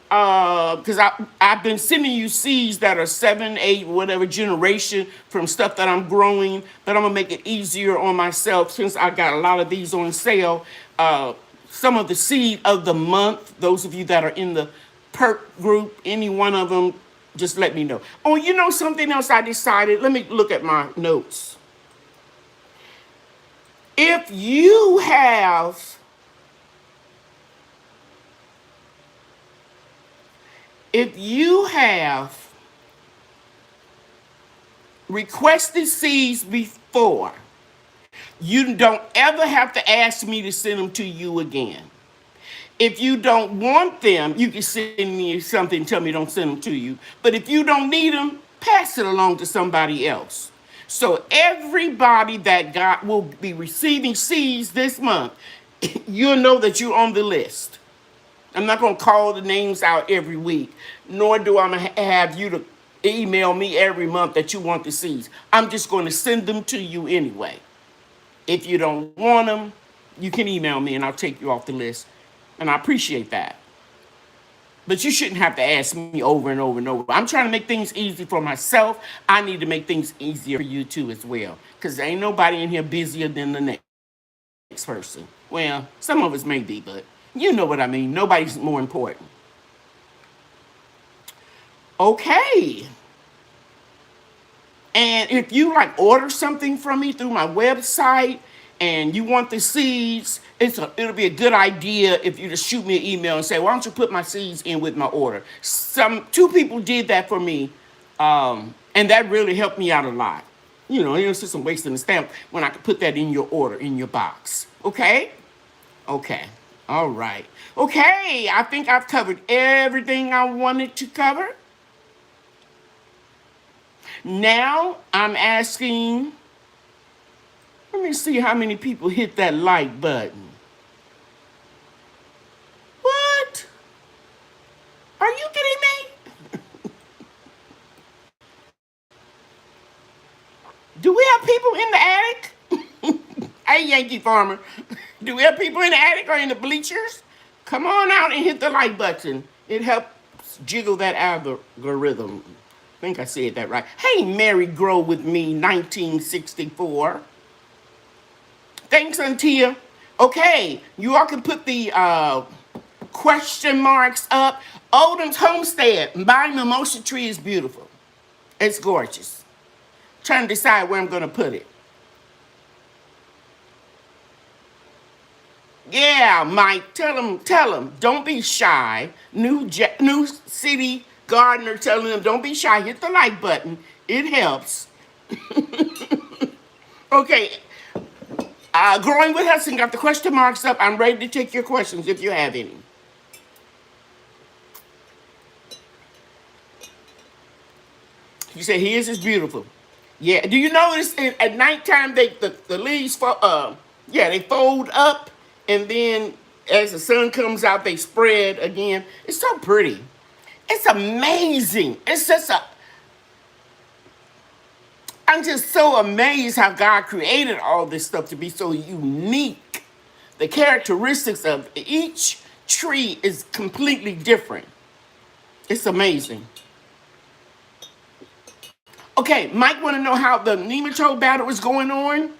because I've been sending you seeds that are 7, 8, whatever generation from stuff that I'm growing, but I'm going to make it easier on myself since I got a lot of these on sale. Some of the seed of the month, those of you that are in the perk group, any one of them, just let me know. Oh, something else I decided? Let me look at my notes. If you have requested seeds before, you don't ever have to ask me to send them to you again. If you don't want them, you can send me something and tell me don't send them to you. But if you don't need them, pass it along to somebody else. So everybody that will be receiving seeds this month, you'll know that you're on the list. I'm not going to call the names out every week, nor do I have you to email me every month that you want the seeds. I'm just going to send them to you anyway. If you don't want them, you can email me and I'll take you off the list. And I appreciate that. But you shouldn't have to ask me over and over and over. I'm trying to make things easy for myself. I need to make things easier for you too as well. Because there ain't nobody in here busier than the next person. Well, some of us may be, but you know what I mean. Nobody's more important. Okay. And if you order something from me through my website and you want the seeds, it'll be a good idea if you just shoot me an email and say, why don't you put my seeds in with my order? 2 people did that for me, and that really helped me out a lot. It's just some wasting the stamp when I could put that in your order, in your box. Okay? Okay. All right. Okay, I think I've covered everything I wanted to cover. Now I'm asking, let me see how many people hit that like button. What? Are you kidding me? Do we have people in the attic? Hey, Yankee Farmer. Do we have people in the attic or in the bleachers? Come on out and hit the like button. It helps jiggle that algorithm. I think I said that right. Hey, Mary Grow with me, 1964. Thanks, Antia. Okay, you all can put the question marks up. Oldham's Homestead. My mimosa tree is beautiful. It's gorgeous. Trying to decide where I'm going to put it. Yeah, Mike, tell him, don't be shy. New city gardener telling them, don't be shy. Hit the like button. It helps. Okay, Growing with Hudson got the question marks up. I'm ready to take your questions if you have any. You said his is beautiful. Yeah. Do you notice at nighttime the leaves they fold up, and then as the sun comes out they spread again. It's so pretty. It's amazing. I'm just so amazed how God created all this stuff to be so unique. The characteristics of each tree is completely different. It's amazing. Okay, Mike want to know how the nematode battle is going on.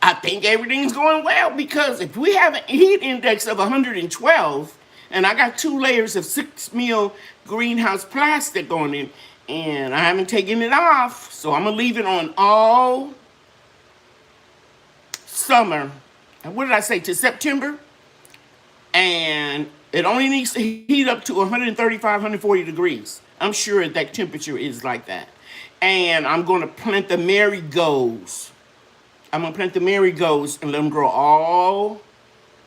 I think everything's going well because if we have a heat index of 112, and I got 2 layers of 6 mil greenhouse plastic on it, and I haven't taken it off, so I'm gonna leave it on all summer. And what did I say, to September? And it only needs to heat up to 135, 140 degrees. I'm sure that temperature is like that. And I'm going to plant the marigolds. I'm going to plant the marigolds and let them grow all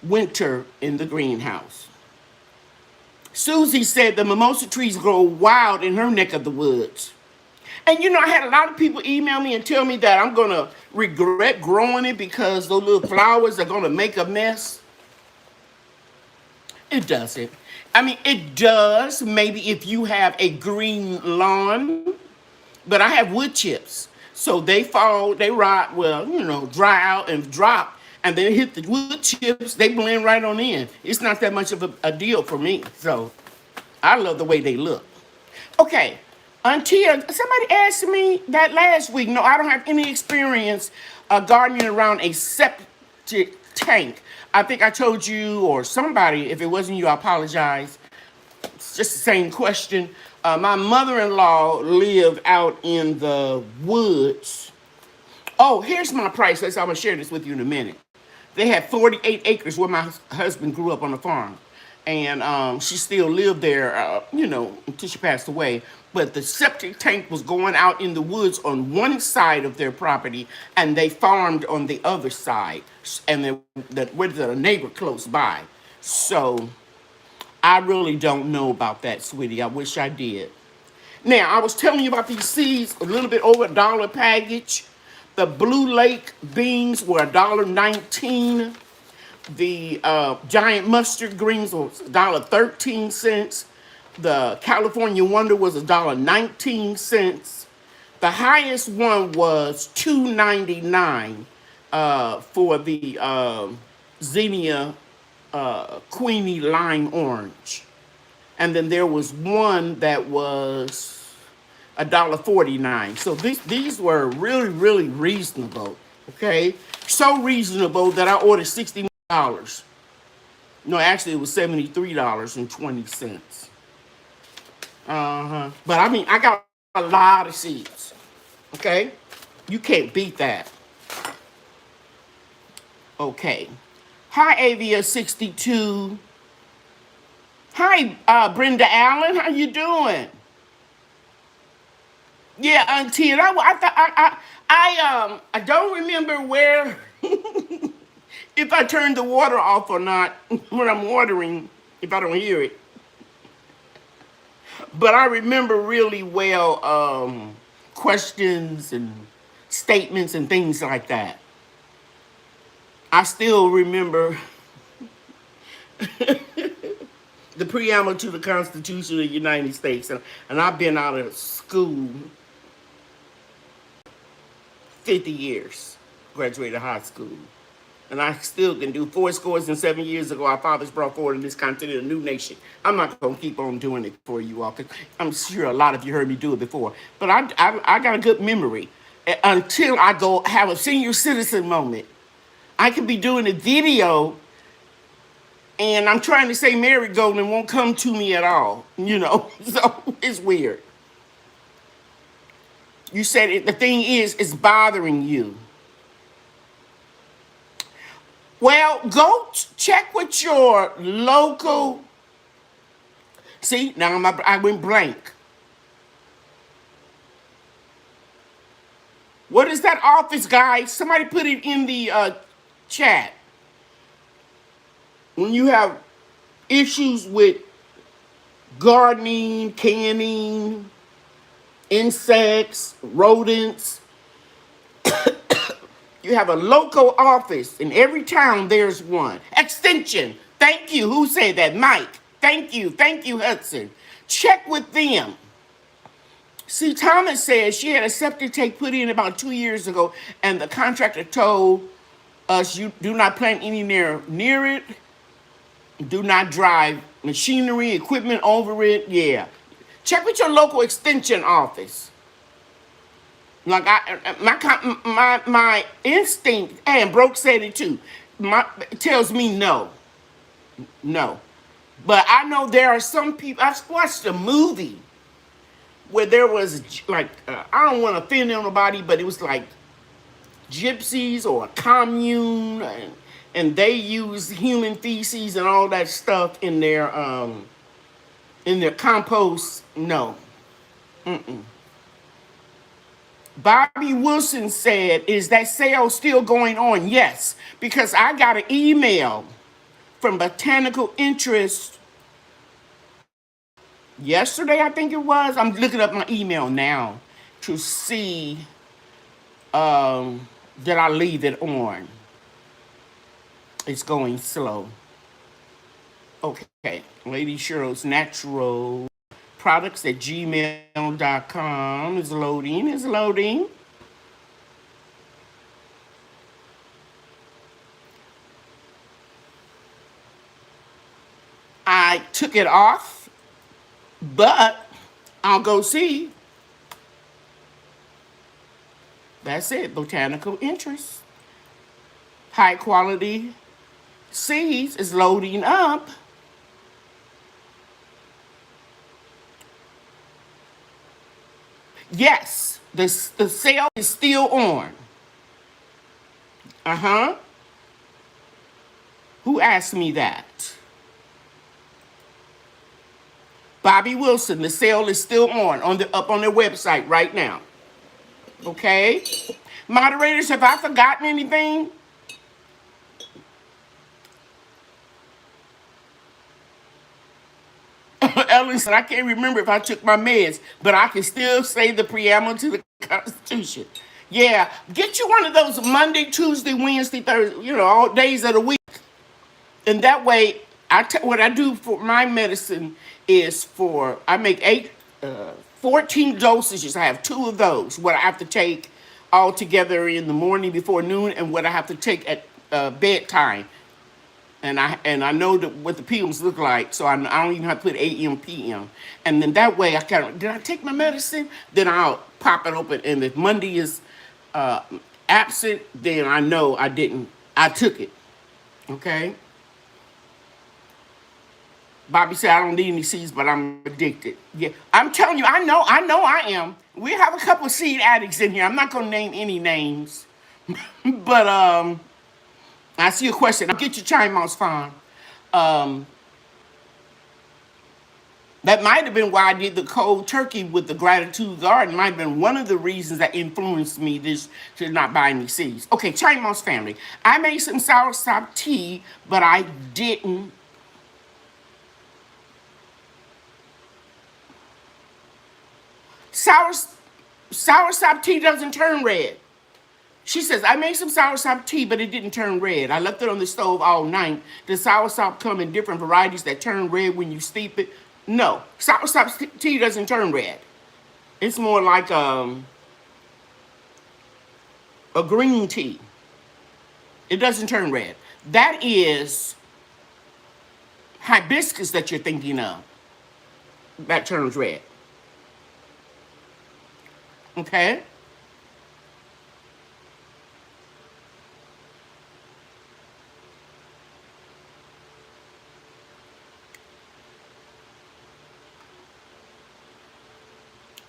winter in the greenhouse. Susie said the mimosa trees grow wild in her neck of the woods. And you know, I had a lot of people email me and tell me that I'm going to regret growing it because those little flowers are going to make a mess. It doesn't. I mean, it does maybe if you have a green lawn, but I have wood chips. So they fall, they rot, well, you know, dry out and drop, and then hit the wood chips, they blend right on in. It's not that much of a deal for me. So I love the way they look. Okay, Antia, somebody asked me that last week. No, I don't have any experience gardening around a septic tank. I think I told you, or somebody, if it wasn't you, I apologize. It's just the same question. My mother-in-law lived out in the woods. Oh, here's my price list. I'm going to share this with you in a minute. They had 48 acres where my husband grew up on the farm. And she still lived there, until she passed away. But the septic tank was going out in the woods on one side of their property, and they farmed on the other side. And there's a neighbor close by. So I really don't know about that, sweetie. I wish I did. Now, I was telling you about these seeds, a little bit over $1 a package. The Blue Lake beans were $1.19. The giant mustard greens was $1.13. The California Wonder was $1.19. The highest one was $2.99 for the Zinnia Queenie Lime Orange. And then there was one that was $1.49. So these were really, really reasonable. Okay, so reasonable that I ordered $60. No, actually it was $73.20. But I mean, I got a lot of seeds. Okay, you can't beat that. Okay, hi Avia62. Hi Brenda Allen, how you doing? Yeah, Auntie, and I don't remember where if I turned the water off or not when I'm watering, if I don't hear it. But I remember really well questions and statements and things like that. I still remember the preamble to the Constitution of the United States, and I've been out of school. 50 years, graduated high school. And I still can do 4 scores and 7 years ago. Our fathers brought forward in this continent a new nation. I'm not going to keep on doing it for you all because I'm sure a lot of you heard me do it before. But I got a good memory until I go have a senior citizen moment. I could be doing a video and I'm trying to say marigold and won't come to me at all, you know. So it's weird. You said it, the thing is, it's bothering you. Well, go check with your local. See, now I went blank. What is that office, guys? Somebody put it in the chat. When you have issues with gardening, canning, insects, rodents, you have a local office. In every town, there's one. Extension. Thank you. Who said that? Mike. Thank you. Thank you, Hudson. Check with them. See, Thomas says she had a septic tank put in about 2 years ago, and the contractor told us you do not plant any near it. Do not drive machinery, equipment over it. Yeah. Check with your local extension office. Like my instinct, and Broke said it too, it tells me no. No. But I know there are some people, I've watched a movie where there was like, I don't want to offend nobody, but it was like gypsies or a commune, and they use human feces and all that stuff in their compost. No. Bobby Wilson said, is that sale still going on? Yes, because I got an email from Botanical Interest yesterday, I think it was. I'm looking up my email now to see that I leave it on. It's going slow. Okay, Lady Cheryl's Natural Products at gmail.com is loading. I took it off, but I'll go see. That's it, Botanical Interest. High quality seeds is loading up. Yes, the sale is still on. Who asked me that? Bobby Wilson, the sale is still on up on their website right now. Okay? Moderators, have I forgotten anything? Ellen said, I can't remember if I took my meds, but I can still say the preamble to the Constitution. Yeah, get you one of those Monday, Tuesday, Wednesday, Thursday, all days of the week. And that way, what I do for my medicine is I make 14 dosages. I have 2 of those, what I have to take all together in the morning before noon, and what I have to take at bedtime. And I know what the PMs look like, so I don't even have to put AM, PM. And then that way, did I take my medicine? Then I'll pop it open. And if Monday is absent, then I know I didn't. I took it. Okay? Bobby said, I don't need any seeds, but I'm addicted. Yeah, I'm telling you, I know I am. We have a couple of seed addicts in here. I'm not going to name any names. But I see a question. I'll get your Chime Mouse Farm. That might have been why I did the cold turkey with the gratitude garden. Might have been one of the reasons that influenced me to not buy any seeds. Okay, Chime Mouse family. I made some soursop tea, but I didn't. Soursop tea doesn't turn red. She says, I made some soursop tea, but it didn't turn red. I left it on the stove all night. Does soursop come in different varieties that turn red when you steep it? No, soursop tea doesn't turn red. It's more like a green tea. It doesn't turn red. That is hibiscus that you're thinking of. That turns red. Okay?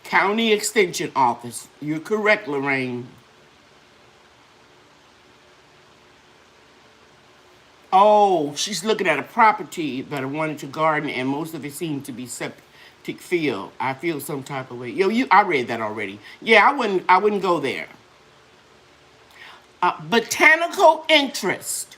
County Extension Office. You're correct, Lorraine. Oh, she's looking at a property that I wanted to garden, and most of it seemed to be septic field. I feel some type of way. Yo, I read that already. Yeah, I wouldn't go there. Botanical interest.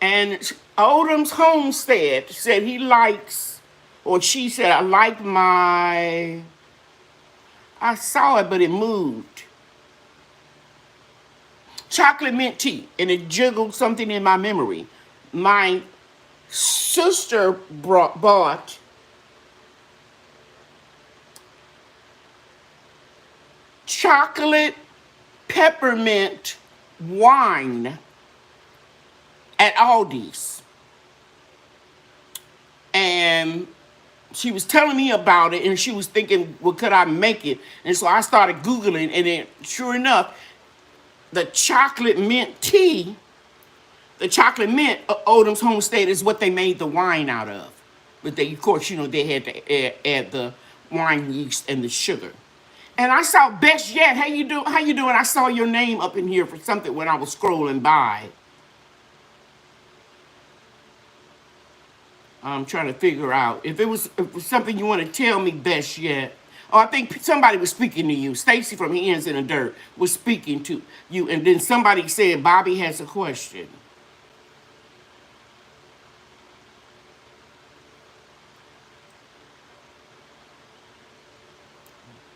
And Odom's Homestead said he likes, or she said, I like my, I saw it, but it moved. Chocolate mint tea, and it jiggled something in my memory. My sister bought chocolate peppermint wine at Aldi's. And she was telling me about it, and she was thinking, well, could I make it? And so I started Googling, and then sure enough, the chocolate mint tea, the chocolate mint Odom's Homestead is what they made the wine out of. But they, of course, they had to add the wine yeast and the sugar. And I saw Best Yet. How you doing? How you doing? I saw your name up in here for something when I was scrolling by. I'm trying to figure out if it was something you want to tell me, Best Yet. Oh, I think somebody was speaking to you. Stacy from Hands in the Dirt was speaking to you, and then somebody said Bobby has a question.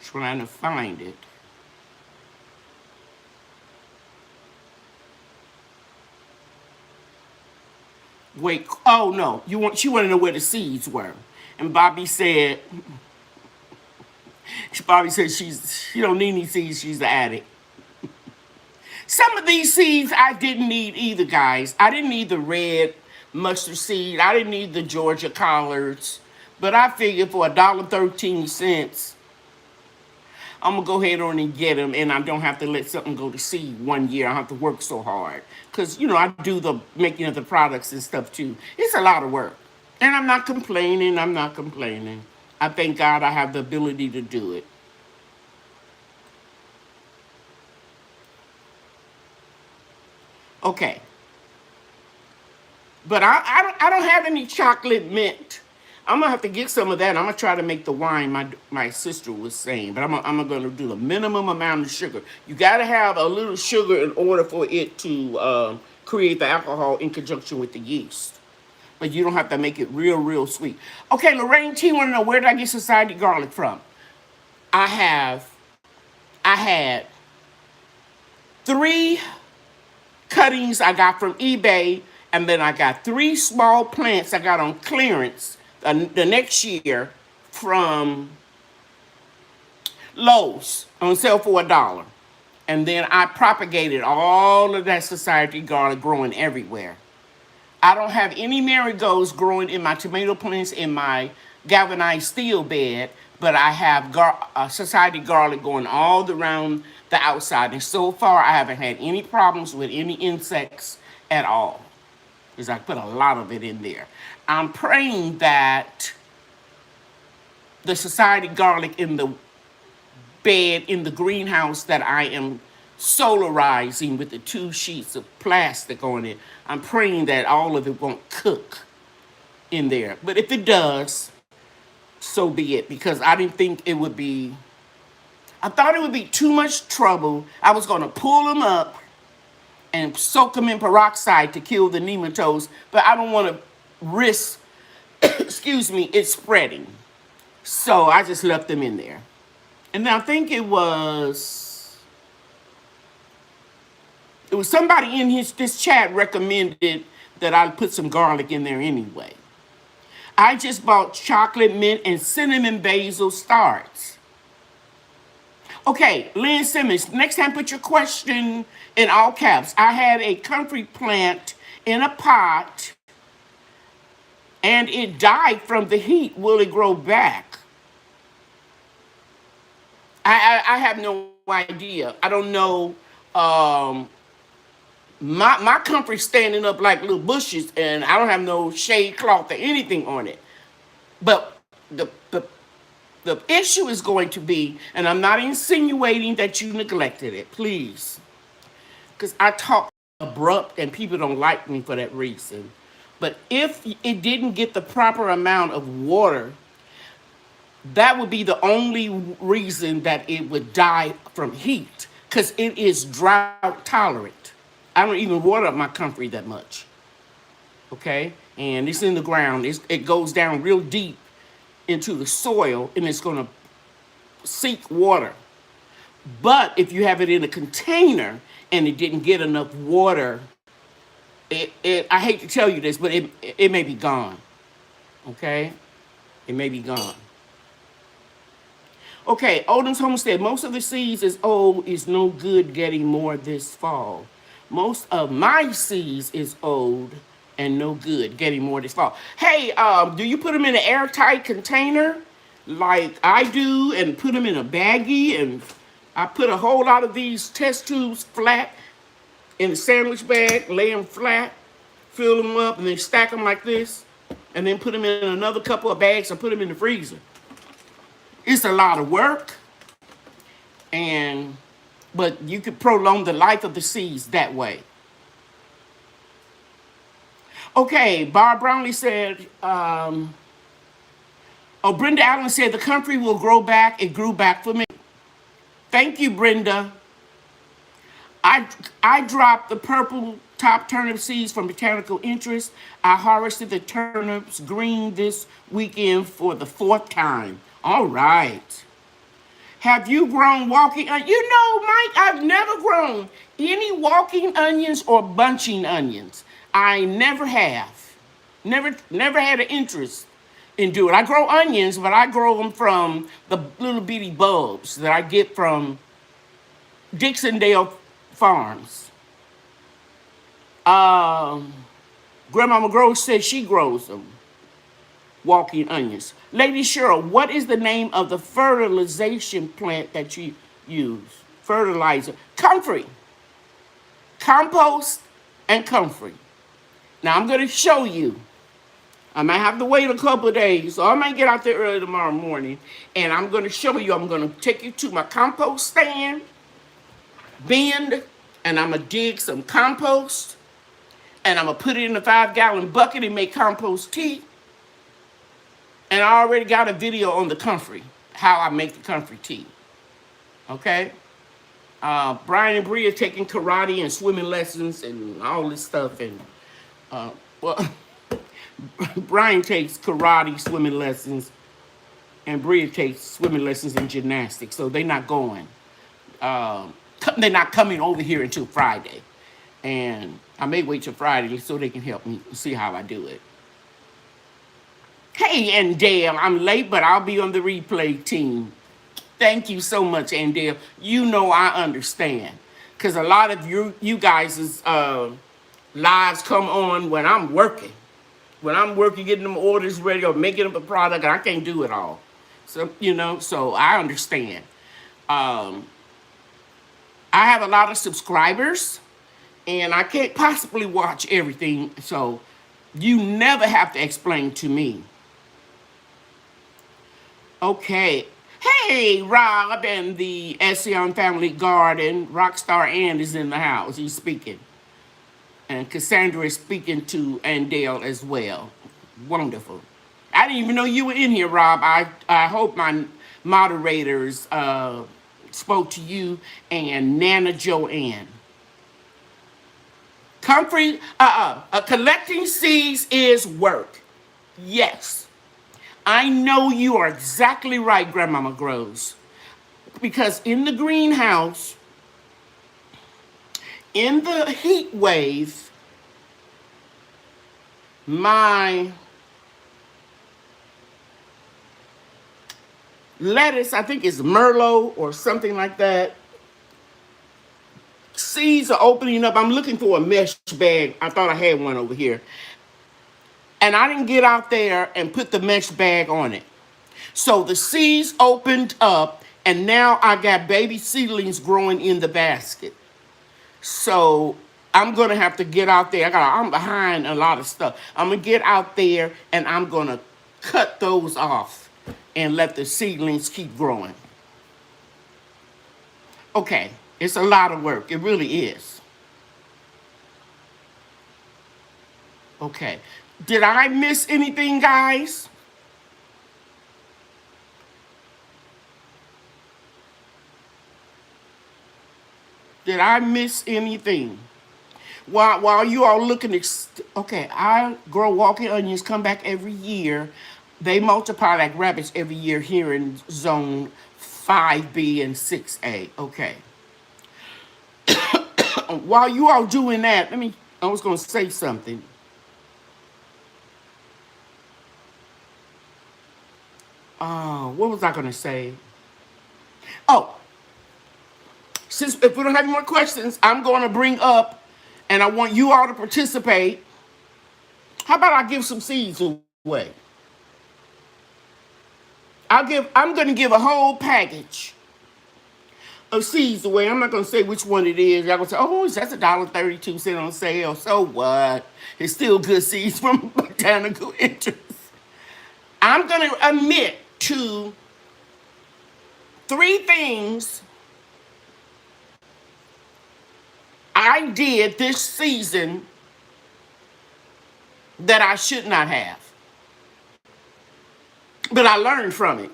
Trying to find it. Wait, oh no, she wanted to know where the seeds were. And Bobby said she don't need any seeds, she's the addict. Some of these seeds I didn't need either, guys. I didn't need the red mustard seed. I didn't need the Georgia collards. But I figured for $1.13, I'm going to go ahead on and get them, and I don't have to let something go to seed 1 year. I don't have to work so hard. Because, I do the making of the products and stuff, too. It's a lot of work. And I'm not complaining. I'm not complaining. I thank God I have the ability to do it. Okay. But I don't have any chocolate mint. I'm gonna have to get some of that. I'm gonna try to make the wine my sister was saying, but I'm gonna do the minimum amount of sugar. You gotta have a little sugar in order for it to create the alcohol in conjunction with the yeast. But you don't have to make it real sweet. Okay, Lorraine T wanna know, where did I get Society garlic from? I had 3 cuttings I got from eBay, and then I got 3 small plants I got on clearance the next year from Lowe's on sale for $1. And then I propagated all of that Society garlic growing everywhere. I don't have any marigolds growing in my tomato plants in my galvanized steel bed, but I have Society garlic going all around the outside. And so far, I haven't had any problems with any insects at all, because I put a lot of it in there. I'm praying that the Society garlic in the bed in the greenhouse that I am solarizing with the 2 sheets of plastic on it, I'm praying that all of it won't cook in there. But if it does, so be it, because I didn't think it would be, I thought it would be too much trouble. I was going to pull them up and soak them in peroxide to kill the nematodes, but I don't want to risk, excuse me, it spreading. So I just left them in there. And I think it was somebody in this chat recommended that I put some garlic in there anyway. I just bought chocolate mint and cinnamon basil starts. Okay, Lynn Simmons, next time put your question in all caps. I had a comfrey plant in a pot and it died from the heat. Will it grow back? I have no idea. I don't know. Um, my comfrey's standing up like little bushes, and I don't have no shade cloth or anything on it. But the issue is going to be, and I'm not insinuating that you neglected it, please, because I talk abrupt and people don't like me for that reason. But if it didn't get the proper amount of water, that would be the only reason that it would die from heat, because it is drought tolerant. I don't even water up my comfrey that much. Okay? And it's in the ground. It goes down real deep into the soil and it's going to seek water. But if you have it in a container and it didn't get enough water, I hate to tell you this, but it may be gone. Okay? It may be gone. Okay, Odom's Homestead. Most of the seeds is old, is no good getting more this fall. Most of my seeds is old and no good getting more this fall. Hey, do you put them in an airtight container like I do and put them in a baggie? And I put a whole lot of these test tubes flat in a sandwich bag, lay them flat, fill them up, and then stack them like this, and then put them in another couple of bags and put them in the freezer. It's a lot of work, but you could prolong the life of the seeds that way. Okay, Barb Brownlee said, Brenda Allen said, the comfrey will grow back. It grew back for me. Thank you, Brenda. I dropped the purple top turnip seeds from Botanical Interest. I harvested the turnips green this weekend for the 4th time. All right. Have you grown walking onions? You know, Mike, I've never grown any walking onions or bunching onions. I never have. Never had an interest in doing it. I grow onions, but I grow them from the little bitty bulbs that I get from Dixondale Farms. Grandmama Groves said she grows them. Walking onions. Lady Cheryl, what is the name of the fertilization plant that you use? Fertilizer. Comfrey. Compost and comfrey. Now I'm going to show you. I might have to wait a couple of days, so I might get out there early tomorrow morning, and I'm going to show you. I'm going to take you to my compost stand, bend, and I'm going to dig some compost, and I'm going to put it in a 5-gallon bucket and make compost tea. And I already got a video on the comfrey, how I make the comfrey tea. Okay? Brian and Bria taking karate and swimming lessons and all this stuff. And, Brian takes karate, swimming lessons, and Bria takes swimming lessons and gymnastics. So they're not going. They're not coming over here until Friday. And I may wait till Friday so they can help me see how I do it. Hey, Andale, I'm late, but I'll be on the replay team. Thank you so much, Andale. You know I understand. Because a lot of you guys' lives come on when I'm working. When I'm working, getting them orders ready or making up a product, and I can't do it all. So, so I understand. I have a lot of subscribers, and I can't possibly watch everything. So you never have to explain to me. Okay. Hey, Rob and the Ession Family Garden. Rockstar Ann is in the house. He's speaking. And Cassandra is speaking to Andale as well. Wonderful. I didn't even know you were in here, Rob. I hope my moderators spoke to you and Nana Joanne. Comfrey, collecting seeds is work. Yes. I know you are exactly right, Grandmama Groves. Because in the greenhouse, in the heat wave, my lettuce, I think it's Merlot or something like that. Seeds are opening up. I'm looking for a mesh bag. I thought I had one over here. And I didn't get out there and put the mesh bag on it. So the seeds opened up, and now I got baby seedlings growing in the basket. So I'm gonna have to get out there. I'm behind a lot of stuff. I'm gonna get out there and I'm gonna cut those off and let the seedlings keep growing. Okay, it's a lot of work. It really is. Okay. Did I miss anything, guys? Did I miss anything? While you all looking at, okay, I grow walking onions, come back every year. They multiply like rabbits every year here in zone 5B and 6A. Okay. While you all doing that, I was going to say something. What was I going to say? Oh, since if we don't have any more questions, I'm going to bring up, and I want you all to participate. How about I give some seeds away? I'm going to give a whole package of seeds away. I'm not going to say which one it is. Y'all going to say, oh, that's $1.32 on sale. So what? It's still good seeds from botanical interest. I'm going to admit to 3 things I did this season that I should not have. But I learned from it.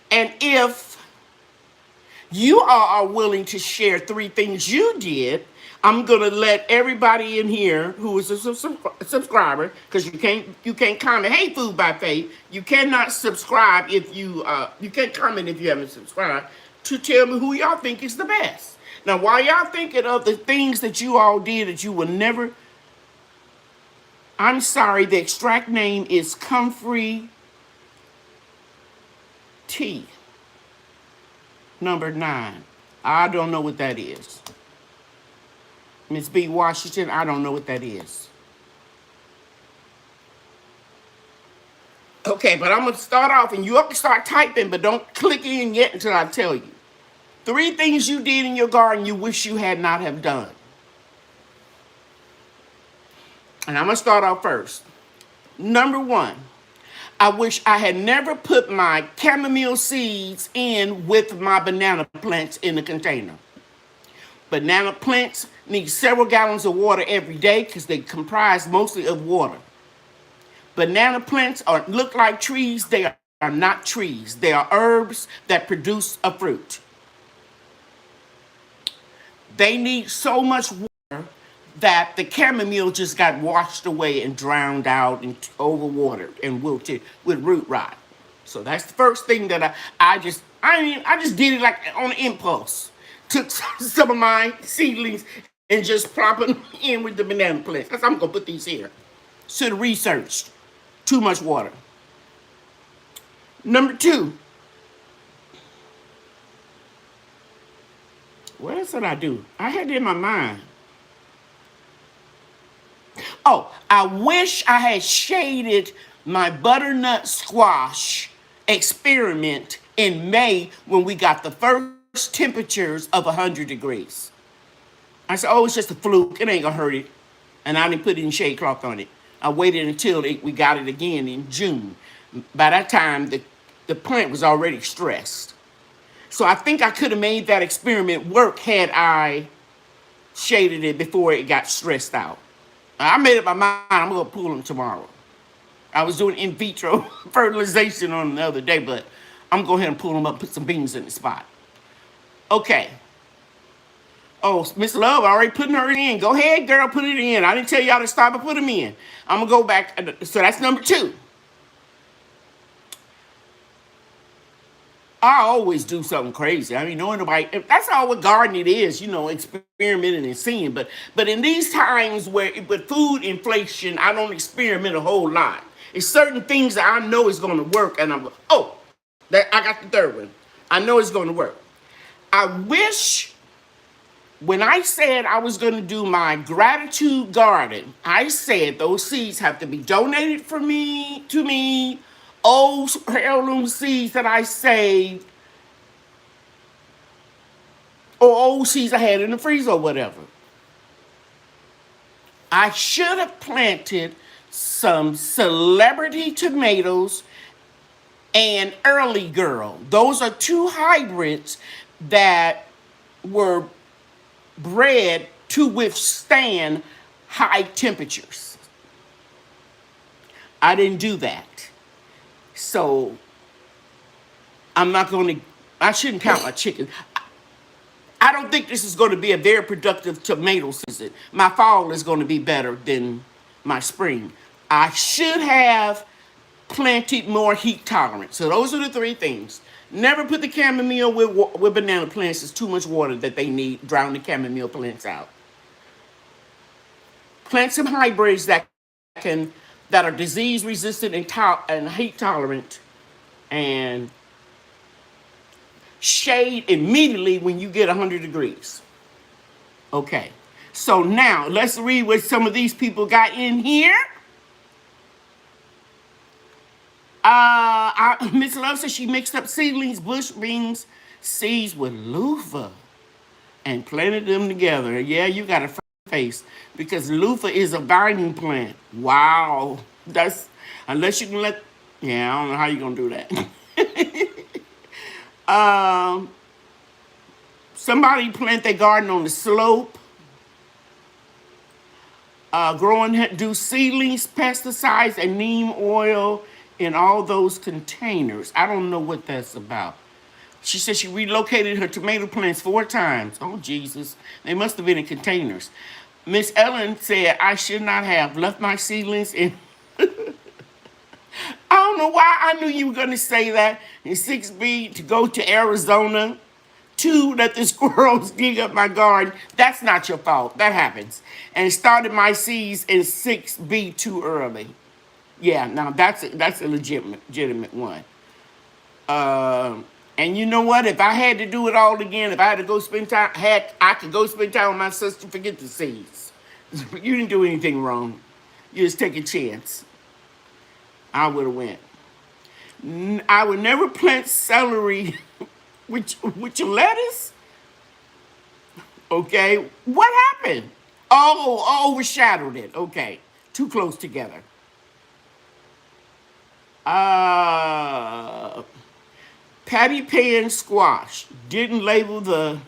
And if you all are willing to share 3 things you did, I'm gonna let everybody in here who is a subscriber, because you can't comment. Hey, Food by Faith, you cannot subscribe if you can't comment if you haven't subscribed, to tell me who y'all think is the best. Now, while y'all thinking of the things that you all did that you will never, I'm sorry, the extract name is Comfrey Tea, number 9. I don't know what that is. Miss B. Washington, I don't know what that is. Okay, but I'm going to start off, and you have to start typing, but don't click in yet until I tell you. 3 things you did in your garden you wish you had not have done. And I'm going to start off first. Number 1, I wish I had never put my chamomile seeds in with my banana plants in the container. Banana plants need several gallons of water every day because they comprise mostly of water. Banana plants look like trees. They are not trees. They are herbs that produce a fruit. They need so much water that the chamomile just got washed away and drowned out and overwatered and wilted with root rot. So that's the first thing that I just did it like on impulse. Took some of my seedlings and just plop them in with the banana plants. That's how I'm gonna put these here. Should have researched. Too much water. Number 2. What else did I do? I had it in my mind. Oh, I wish I had shaded my butternut squash experiment in May when we got the first temperatures of 100 degrees. I said, oh, it's just a fluke. It ain't gonna hurt it. And I didn't put any shade cloth on it. I waited until we got it again in June. By that time, the plant was already stressed. So I think I could have made that experiment work had I shaded it before it got stressed out. I made up my mind, I'm going to pull them tomorrow. I was doing in vitro fertilization on them the other day, but I'm going to go ahead and pull them up, put some beans in the spot. Okay. Oh, Miss Love already putting her in. Go ahead, girl, put it in. I didn't tell y'all to stop and put them in. I'm going to go back. So that's number 2. I always do something crazy. I mean, knowing nobody, that's all what gardening is, experimenting and seeing. But in these times with food inflation, I don't experiment a whole lot. It's certain things that I know is going to work, and I'm like, oh, That I got the third one. I know it's going to work. I wish when I said I was going to do my gratitude garden, I said those seeds have to be donated for me to me, old heirloom seeds that I saved, or old seeds I had in the freezer or whatever. I should have planted some celebrity tomatoes and early girl. Those are two hybrids that were bred to withstand high temperatures. I didn't do that. So I'm not going to, I shouldn't count my chickens. I don't think this is going to be a very productive tomato season. My fall is going to be better than my spring. I should have planted more heat tolerant. So those are the three things. Never put the chamomile with banana plants. It's too much water that they need. Drown the chamomile plants out. Plant some hybrids that are disease resistant and heat tolerant, and shade immediately when you get 100 degrees. Okay. So now let's read what some of these people got in here. Miss Love says she mixed up seedlings, bush beans, seeds with loofah and planted them together. Yeah, you got a face because loofah is a vining plant. Wow. That's, unless you can let, yeah, I don't know how you're going to do that. Somebody plant their garden on the slope. Do seedlings, pesticides, and neem oil in all those containers. I don't know what that's about. She said she relocated her tomato plants 4 times. Oh, Jesus. They must have been in containers. Miss Ellen said I should not have left my seedlings in. I don't know why I knew you were going to say that. In 6B, to go to Arizona. 2, that the squirrels dig up my garden. That's not your fault. That happens. And started my seeds in 6B too early. Yeah, now that's a legitimate one. And you know what? If I had to do it all again, if I had to go spend time, I could go spend time with my sister. Forget the seeds. You didn't do anything wrong. You just take a chance. I would have went. I would never plant celery with your lettuce. Okay, what happened? Oh, overshadowed it. Okay, too close together. Patty pan squash. Didn't label the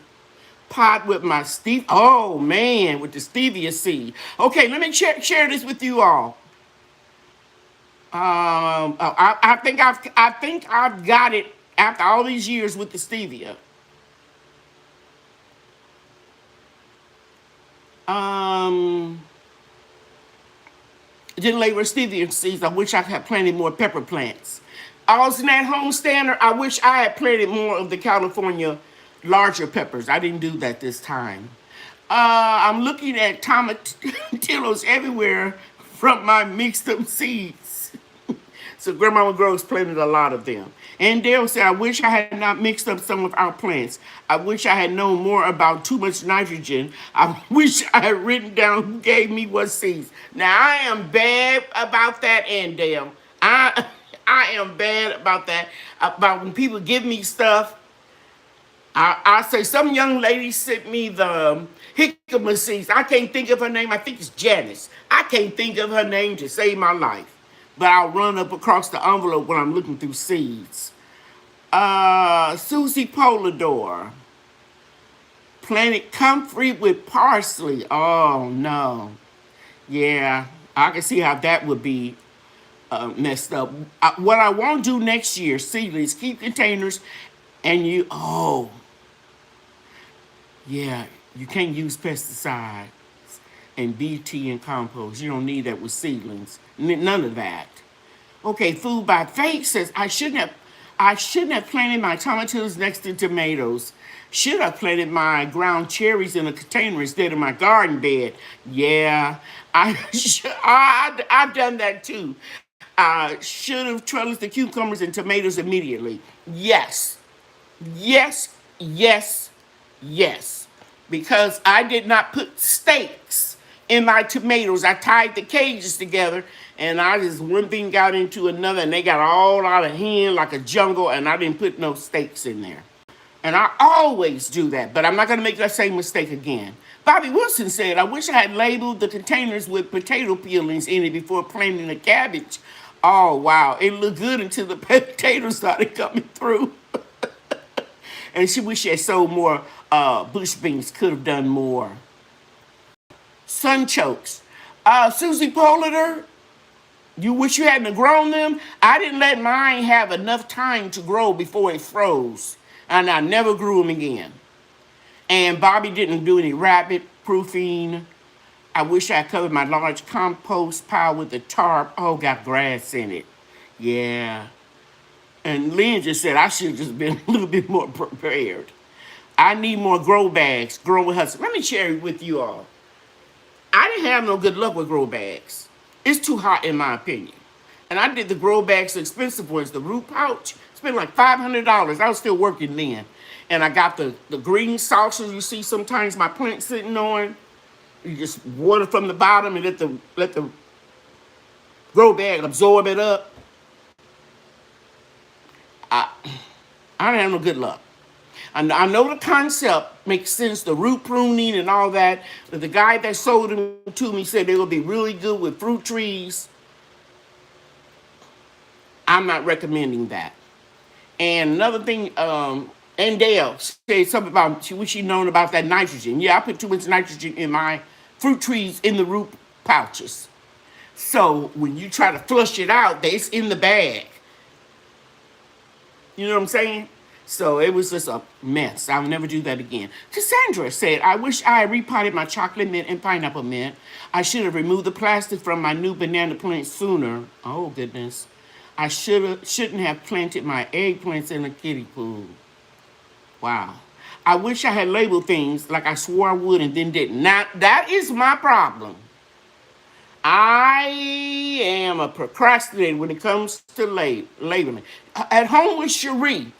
pot with my stevia. Oh man, with the stevia seed. Okay, let me share this with you all. I think I've got it after all these years with the stevia. Didn't label stevia seeds. I wish I had planted more pepper plants. Also, that homestander, I wish I had planted more of the California larger peppers. I didn't do that this time. I'm looking at tomatillos everywhere from my mixed up seeds. So Grandma Groves planted a lot of them. And Dale said, I wish I had not mixed up some of our plants. I wish I had known more about too much nitrogen. I wish I had written down who gave me what seeds. Now, I am bad about that, and Dale. I am bad about that. About when people give me stuff, I say some young lady sent me the jicama seeds. I can't think of her name. I think it's Janice. I can't think of her name to save my life. But I'll run up across the envelope when I'm looking through seeds. Susie Polidor. Planted comfrey with parsley. Oh, no. Yeah, I can see how that would be messed up. What I won't do next year, seedlings, keep containers, and yeah, you can't use pesticides and BT and compost. You don't need that with seedlings. None of that. Okay, Food by Faith says I shouldn't have planted my tomatoes next to tomatoes. Should have planted my ground cherries in a container instead of my garden bed. Yeah, I've done that too. I should have trellised the cucumbers and tomatoes immediately. Yes, yes, yes, yes. Because I did not put stakes in my tomatoes. I tied the cages together and I just one thing got into another and they got all out of hand like a jungle and I didn't put no stakes in there. And I always do that, but I'm not going to make that same mistake again. Bobby Wilson said, I wish I had labeled the containers with potato peelings in it before planting the cabbage. Oh, wow. It looked good until the potatoes started coming through. And she wish she had sold more bush beans, could have done more. Sunchokes. Susie Politer, you wish you hadn't grown them? I didn't let mine have enough time to grow before it froze. And I never grew them again. And Bobby didn't do any rabbit proofing. I wish I covered my large compost pile with a tarp. Oh, got grass in it. Yeah. And Lynn just said I should have just been a little bit more prepared. I need more grow bags. Grow with hustle. Let me share it with you all. I didn't have no good luck with grow bags. It's too hot in my opinion. And I did the grow bags, the expensive ones, the root pouch. Spent like $500. I was still working then. And I got the green saucers you see sometimes my plants sitting on. You just water from the bottom and let the grow bag absorb it up. I didn't have no good luck. I know the concept makes sense, the root pruning and all that. But the guy that sold them to me said they would be really good with fruit trees. I'm not recommending that. And another thing, Dale said something about she wish she'd known about that nitrogen. Yeah, I put too much nitrogen in my fruit trees in the root pouches. So when you try to flush it out, it's in the bag. You know what I'm saying? So it was just a mess. I'll never do that again. Cassandra said, I wish I had repotted my chocolate mint and pineapple mint. I should have removed the plastic from my new banana plant sooner. Oh, goodness. I shouldn't have planted my eggplants in a kiddie pool. Wow. I wish I had labeled things like I swore I would and then didn't. Now, that is my problem. I am a procrastinator when it comes to labeling. At home with Cherie,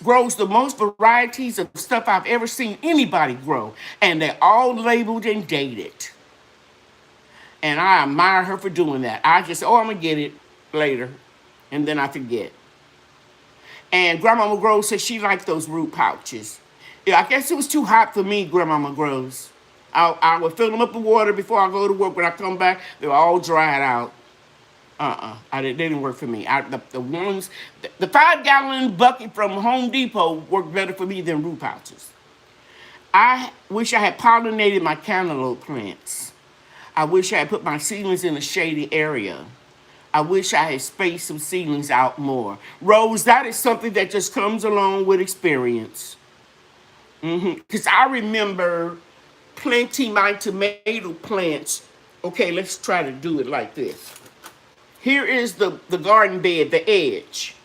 grows the most varieties of stuff I've ever seen anybody grow. And they're all labeled and dated. And I admire her for doing that. I just, I'm going to get it later. And then I forget. And Grandmama Groves said she liked those root pouches. Yeah, I guess it was too hot for me, Grandmama Groves. I would fill them up with water before I go to work. When I come back, they were all dried out. They didn't work for me. The 5-gallon bucket from Home Depot worked better for me than root pouches. I wish I had pollinated my cantaloupe plants. I wish I had put my seedlings in a shady area. I wish I had spaced some seedlings out more. Rose, that is something that just comes along with experience. Because I remember planting my tomato plants. Okay, let's try to do it like this. Here is the garden bed, the edge.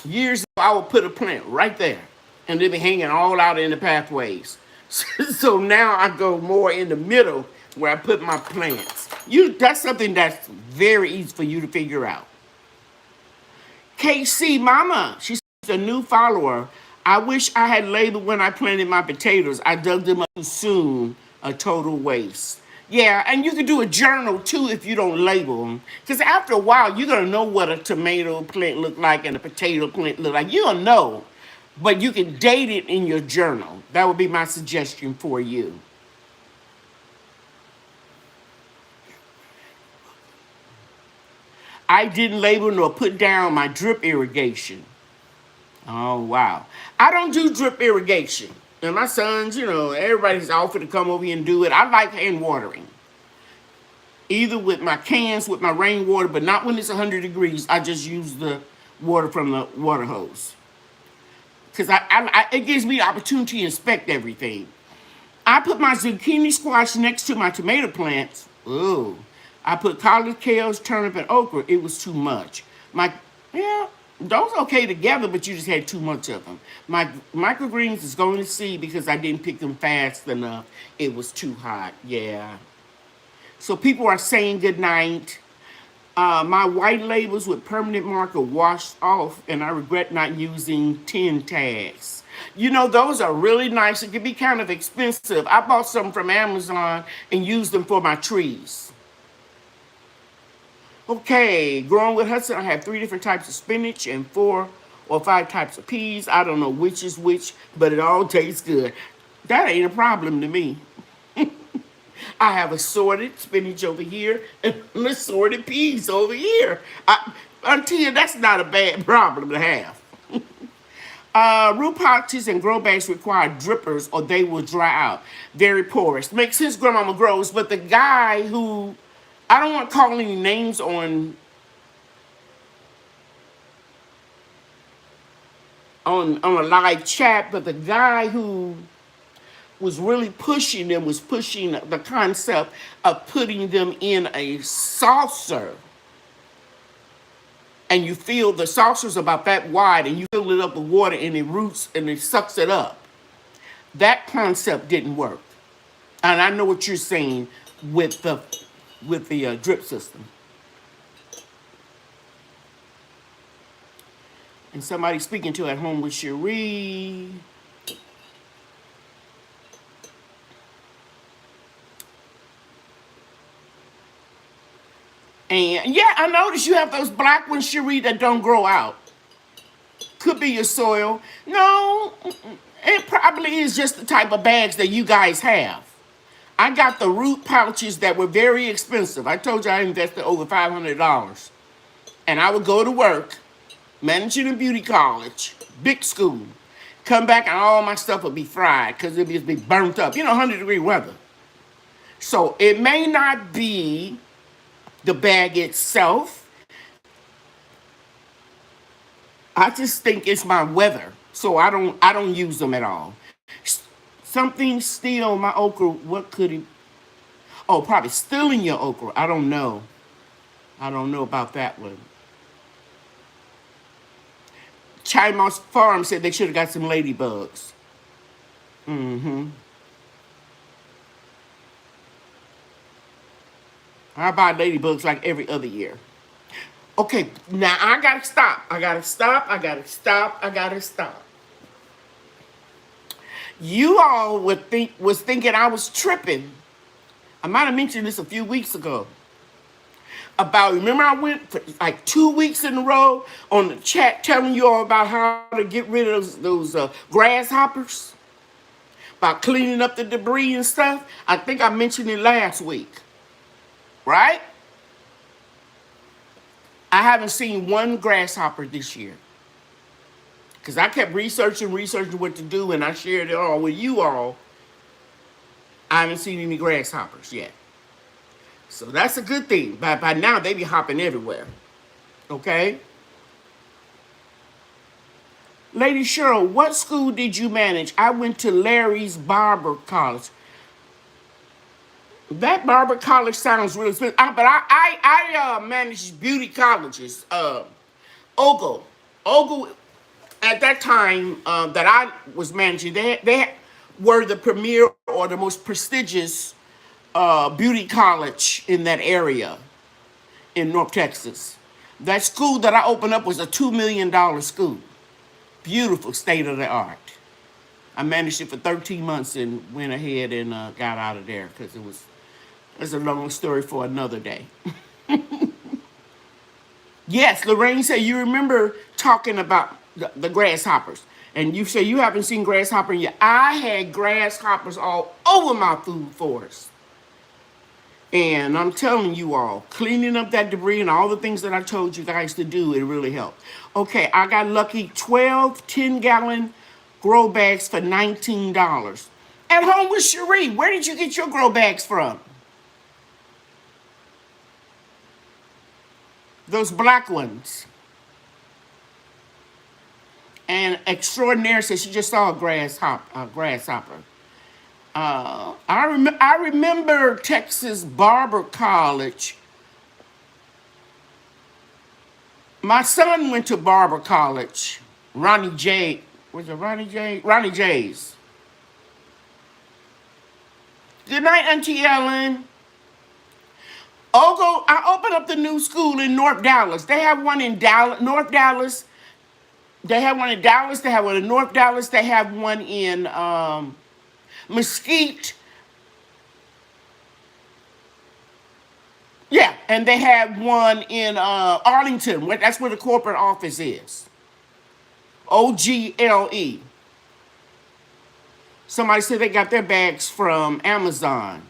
Years ago, I would put a plant right there. And they'd be hanging all out in the pathways. So now I go more in the middle where I put my plants. That's something that's very easy for you to figure out. KC Mama, she's a new follower. I wish I had labeled when I planted my potatoes. I dug them up too soon. A total waste. Yeah, and you can do a journal too if you don't label them. Because after a while, you're going to know what a tomato plant look like and a potato plant look like. You'll know. But you can date it in your journal. That would be my suggestion for you. I didn't label nor put down my drip irrigation. Oh, wow. I don't do drip irrigation. And my sons, everybody's offered to come over here and do it. I like hand watering. Either with my cans, with my rainwater, but not when it's 100 degrees. I just use the water from the water hose. Because it gives me the opportunity to inspect everything. I put my zucchini squash next to my tomato plants. Ooh. I put collard, kales, turnip, and okra. It was too much. Those okay together, but you just had too much of them. My microgreens is going to seed because I didn't pick them fast enough. It was too hot. Yeah. So people are saying good night. My white labels with permanent marker washed off, and I regret not using tin tags. You know, those are really nice. It can be kind of expensive. I bought some from Amazon and used them for my trees. Okay, growing with Hudson, I have 3 different types of spinach and 4 or 5 types of peas. I don't know which is which, but it all tastes good. That ain't a problem to me. I have assorted spinach over here and assorted peas over here. Until that's not a bad problem to have. Root pouches and grow bags require drippers or they will dry out. Very porous. Makes sense grandmama grows, but the guy who, I don't want to call any names on a live chat, but the guy who was really pushing them was pushing the concept of putting them in a saucer. And you feel the saucer's about that wide and you fill it up with water and it roots and it sucks it up. That concept didn't work. And I know what you're saying with the drip system. And somebody speaking to at home with Cherie. And yeah, I noticed you have those black ones, Cherie, that don't grow out. Could be your soil. No, it probably is just the type of bags that you guys have. I got the root pouches that were very expensive. I told you I invested over $500. And I would go to work, managing a beauty college, big school. Come back and all my stuff would be fried because it would just be burnt up. 100-degree weather. So it may not be the bag itself. I just think it's my weather. So I don't use them at all. Something steal my okra. What could it? Oh, probably stealing your okra. I don't know. I don't know about that one. Moss Farm said they should have got some ladybugs. I buy ladybugs like every other year. Okay, now I gotta stop. I gotta stop. You all was thinking I was tripping. I might have mentioned this a few weeks ago. Remember I went for like 2 weeks in a row on the chat telling you all about how to get rid of those grasshoppers? About cleaning up the debris and stuff? I think I mentioned it last week. Right? I haven't seen one grasshopper this year. Because I kept researching what to do, and I shared it all with you all. I haven't seen any grasshoppers yet. So that's a good thing. By now, they be hopping everywhere. Okay? Lady Cheryl, what school did you manage? I went to Larry's Barber College. That Barber College sounds really expensive. But I managed beauty colleges. Ogle, at that time that I was managing, they were the premier or the most prestigious beauty college in that area in North Texas. That school that I opened up was a $2 million school. Beautiful, state of the art. I managed it for 13 months and went ahead and got out of there because it's a long story for another day. Yes, Lorraine said you remember talking about the grasshoppers. And you say you haven't seen grasshopper yet. I had grasshoppers all over my food forest. And I'm telling you all, cleaning up that debris and all the things that I told you guys to do, it really helped. Okay, I got lucky 12 10-gallon grow bags for $19. At home with Cherie. Where did you get your grow bags from? Those black ones. And Extraordinaire says she just saw a grasshopper. I remember Texas Barber College. My son went to Barber College. Ronnie J. Was it Ronnie J? Ronnie J's. Good night, Auntie Ellen. Oh, go! I opened up the new school in North Dallas. They have one in Dallas, North Dallas. They have one in Dallas. They have one in North Dallas. They have one in Mesquite. Yeah, and they have one in Arlington. That's where the corporate office is. OGLE. Somebody said they got their bags from Amazon.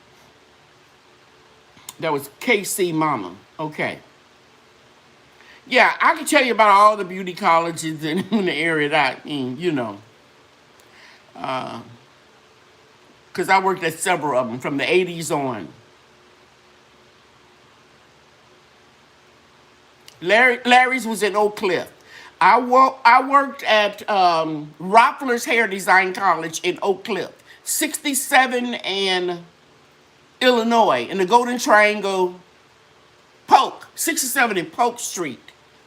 That was KC Mama. Okay. Yeah, I can tell you about all the beauty colleges in the area that, because I worked at several of them from the 80s on. Larry's was in Oak Cliff. I worked at Rockler's Hair Design College in Oak Cliff, 67 and Illinois, in the Golden Triangle, Polk, 67 in Polk Street,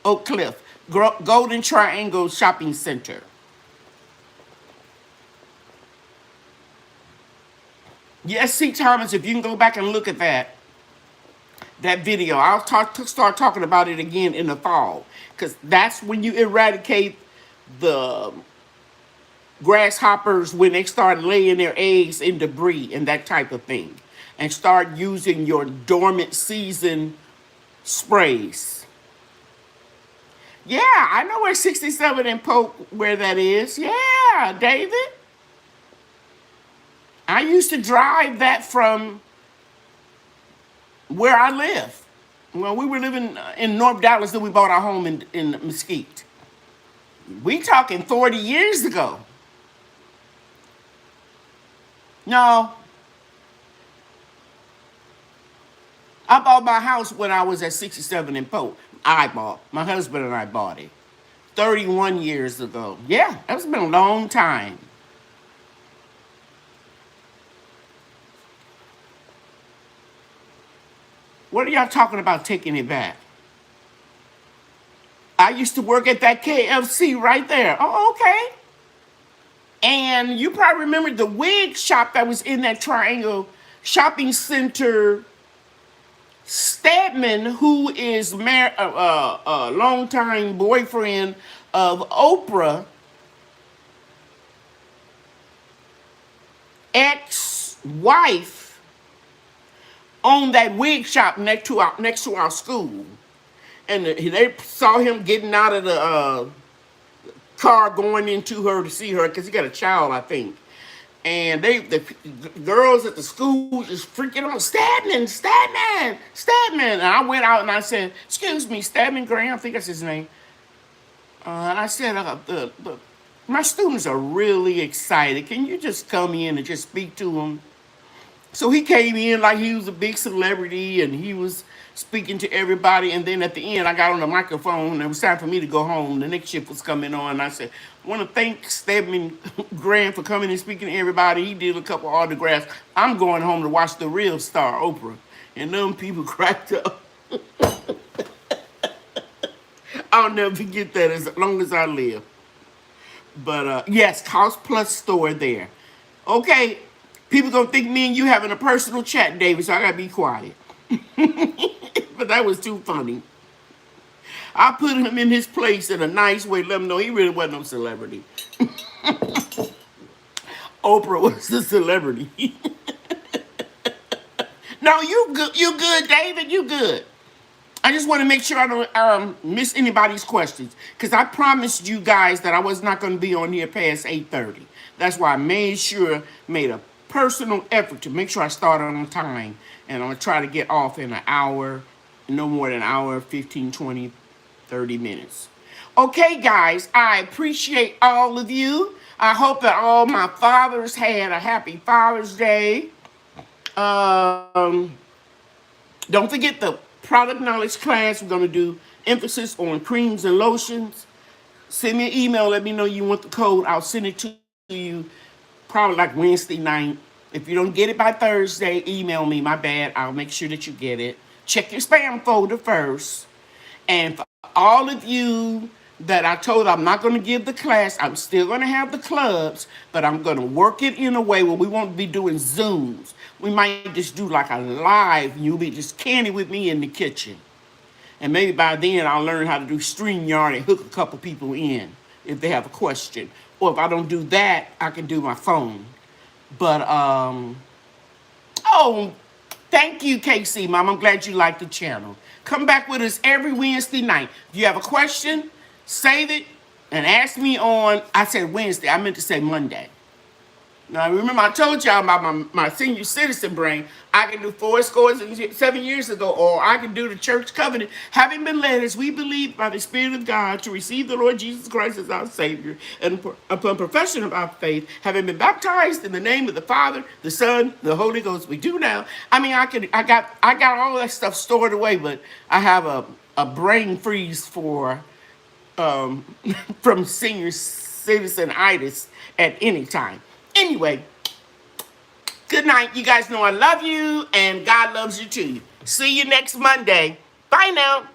Oak Cliff, Golden Triangle Shopping Center. Yes, C. Thomas, if you can go back and look at that video, start talking about it again in the fall, because that's when you eradicate the grasshoppers when they start laying their eggs in debris and that type of thing, and start using your dormant season sprays. Yeah, I know where 67 and Polk, where that is. Yeah, David. I used to drive that from where I live. Well, we were living in North Dallas, then we bought our home in Mesquite. We talking 40 years ago. No, I bought my house when I was at 67 in Polk. My husband and I bought it 31 years ago. Yeah, that's been a long time. What are y'all talking about taking it back? I used to work at that KFC right there. Oh, okay. And you probably remember the wig shop that was in that Triangle Shopping Center. Stedman, who is a longtime boyfriend of Oprah, ex-wife, owned that wig shop next to our school, and they saw him getting out of the car going into her to see her because he got a child, I think. And the girls at the school just freaking out, Stedman. And I went out and I said, excuse me, Stedman Graham, I think that's his name. And I said, my students are really excited. Can you just come in and just speak to them? So he came in like he was a big celebrity and he was speaking to everybody. And then at the end, I got on the microphone and it was time for me to go home. The next shift was coming on. And I said, I want to thank Stedman Graham for coming and speaking to everybody. He did a couple autographs. I'm going home to watch the real star, Oprah. And them people cracked up. I'll never forget that as long as I live. But yes, Cost Plus store there. Okay, people gonna think me and you having a personal chat, David, so I gotta be quiet. But that was too funny. I put him in his place in a nice way, let him know he really wasn't no celebrity. Oprah was the celebrity. No, you good, David, you good. I just want to make sure I don't miss anybody's questions, because I promised you guys that I was not going to be on here past 8:30. That's why I made a personal effort to make sure I started on time, and I'm going to try to get off in an hour, no more than an hour, 15, 20, 30 minutes. Okay, guys, I appreciate all of you. I hope that all my fathers had a happy Father's Day. Don't forget the product knowledge class. We're going to do emphasis on creams and lotions. Send me an email. Let me know you want the code. I'll send it to you probably like Wednesday night. If you don't get it by Thursday, email me. My bad. I'll make sure that you get it. Check your spam folder first. And for all of you that I told I'm not going to give the class, I'm still going to have the clubs, but I'm going to work it in a way where we won't be doing Zooms. We might just do like a live. You'll be just candy with me in the kitchen. And maybe by then I'll learn how to do StreamYard and hook a couple people in if they have a question. Or if I don't do that, I can do my phone. But, oh, thank you, KC, Mom. I'm glad you like the channel. Come back with us every Wednesday night. If you have a question, save it and ask me on, I said Wednesday, I meant to say Monday. Now, remember I told y'all about my senior citizen brain. I can do 7 years ago, or I can do the church covenant. Having been led as we believe by the Spirit of God to receive the Lord Jesus Christ as our Savior, and upon profession of our faith, having been baptized in the name of the Father, the Son, the Holy Ghost, we do now. I mean, I got all that stuff stored away, but I have a brain freeze for from senior citizen-itis at any time. Anyway, good night. You guys know I love you and God loves you too. See you next Monday. Bye now.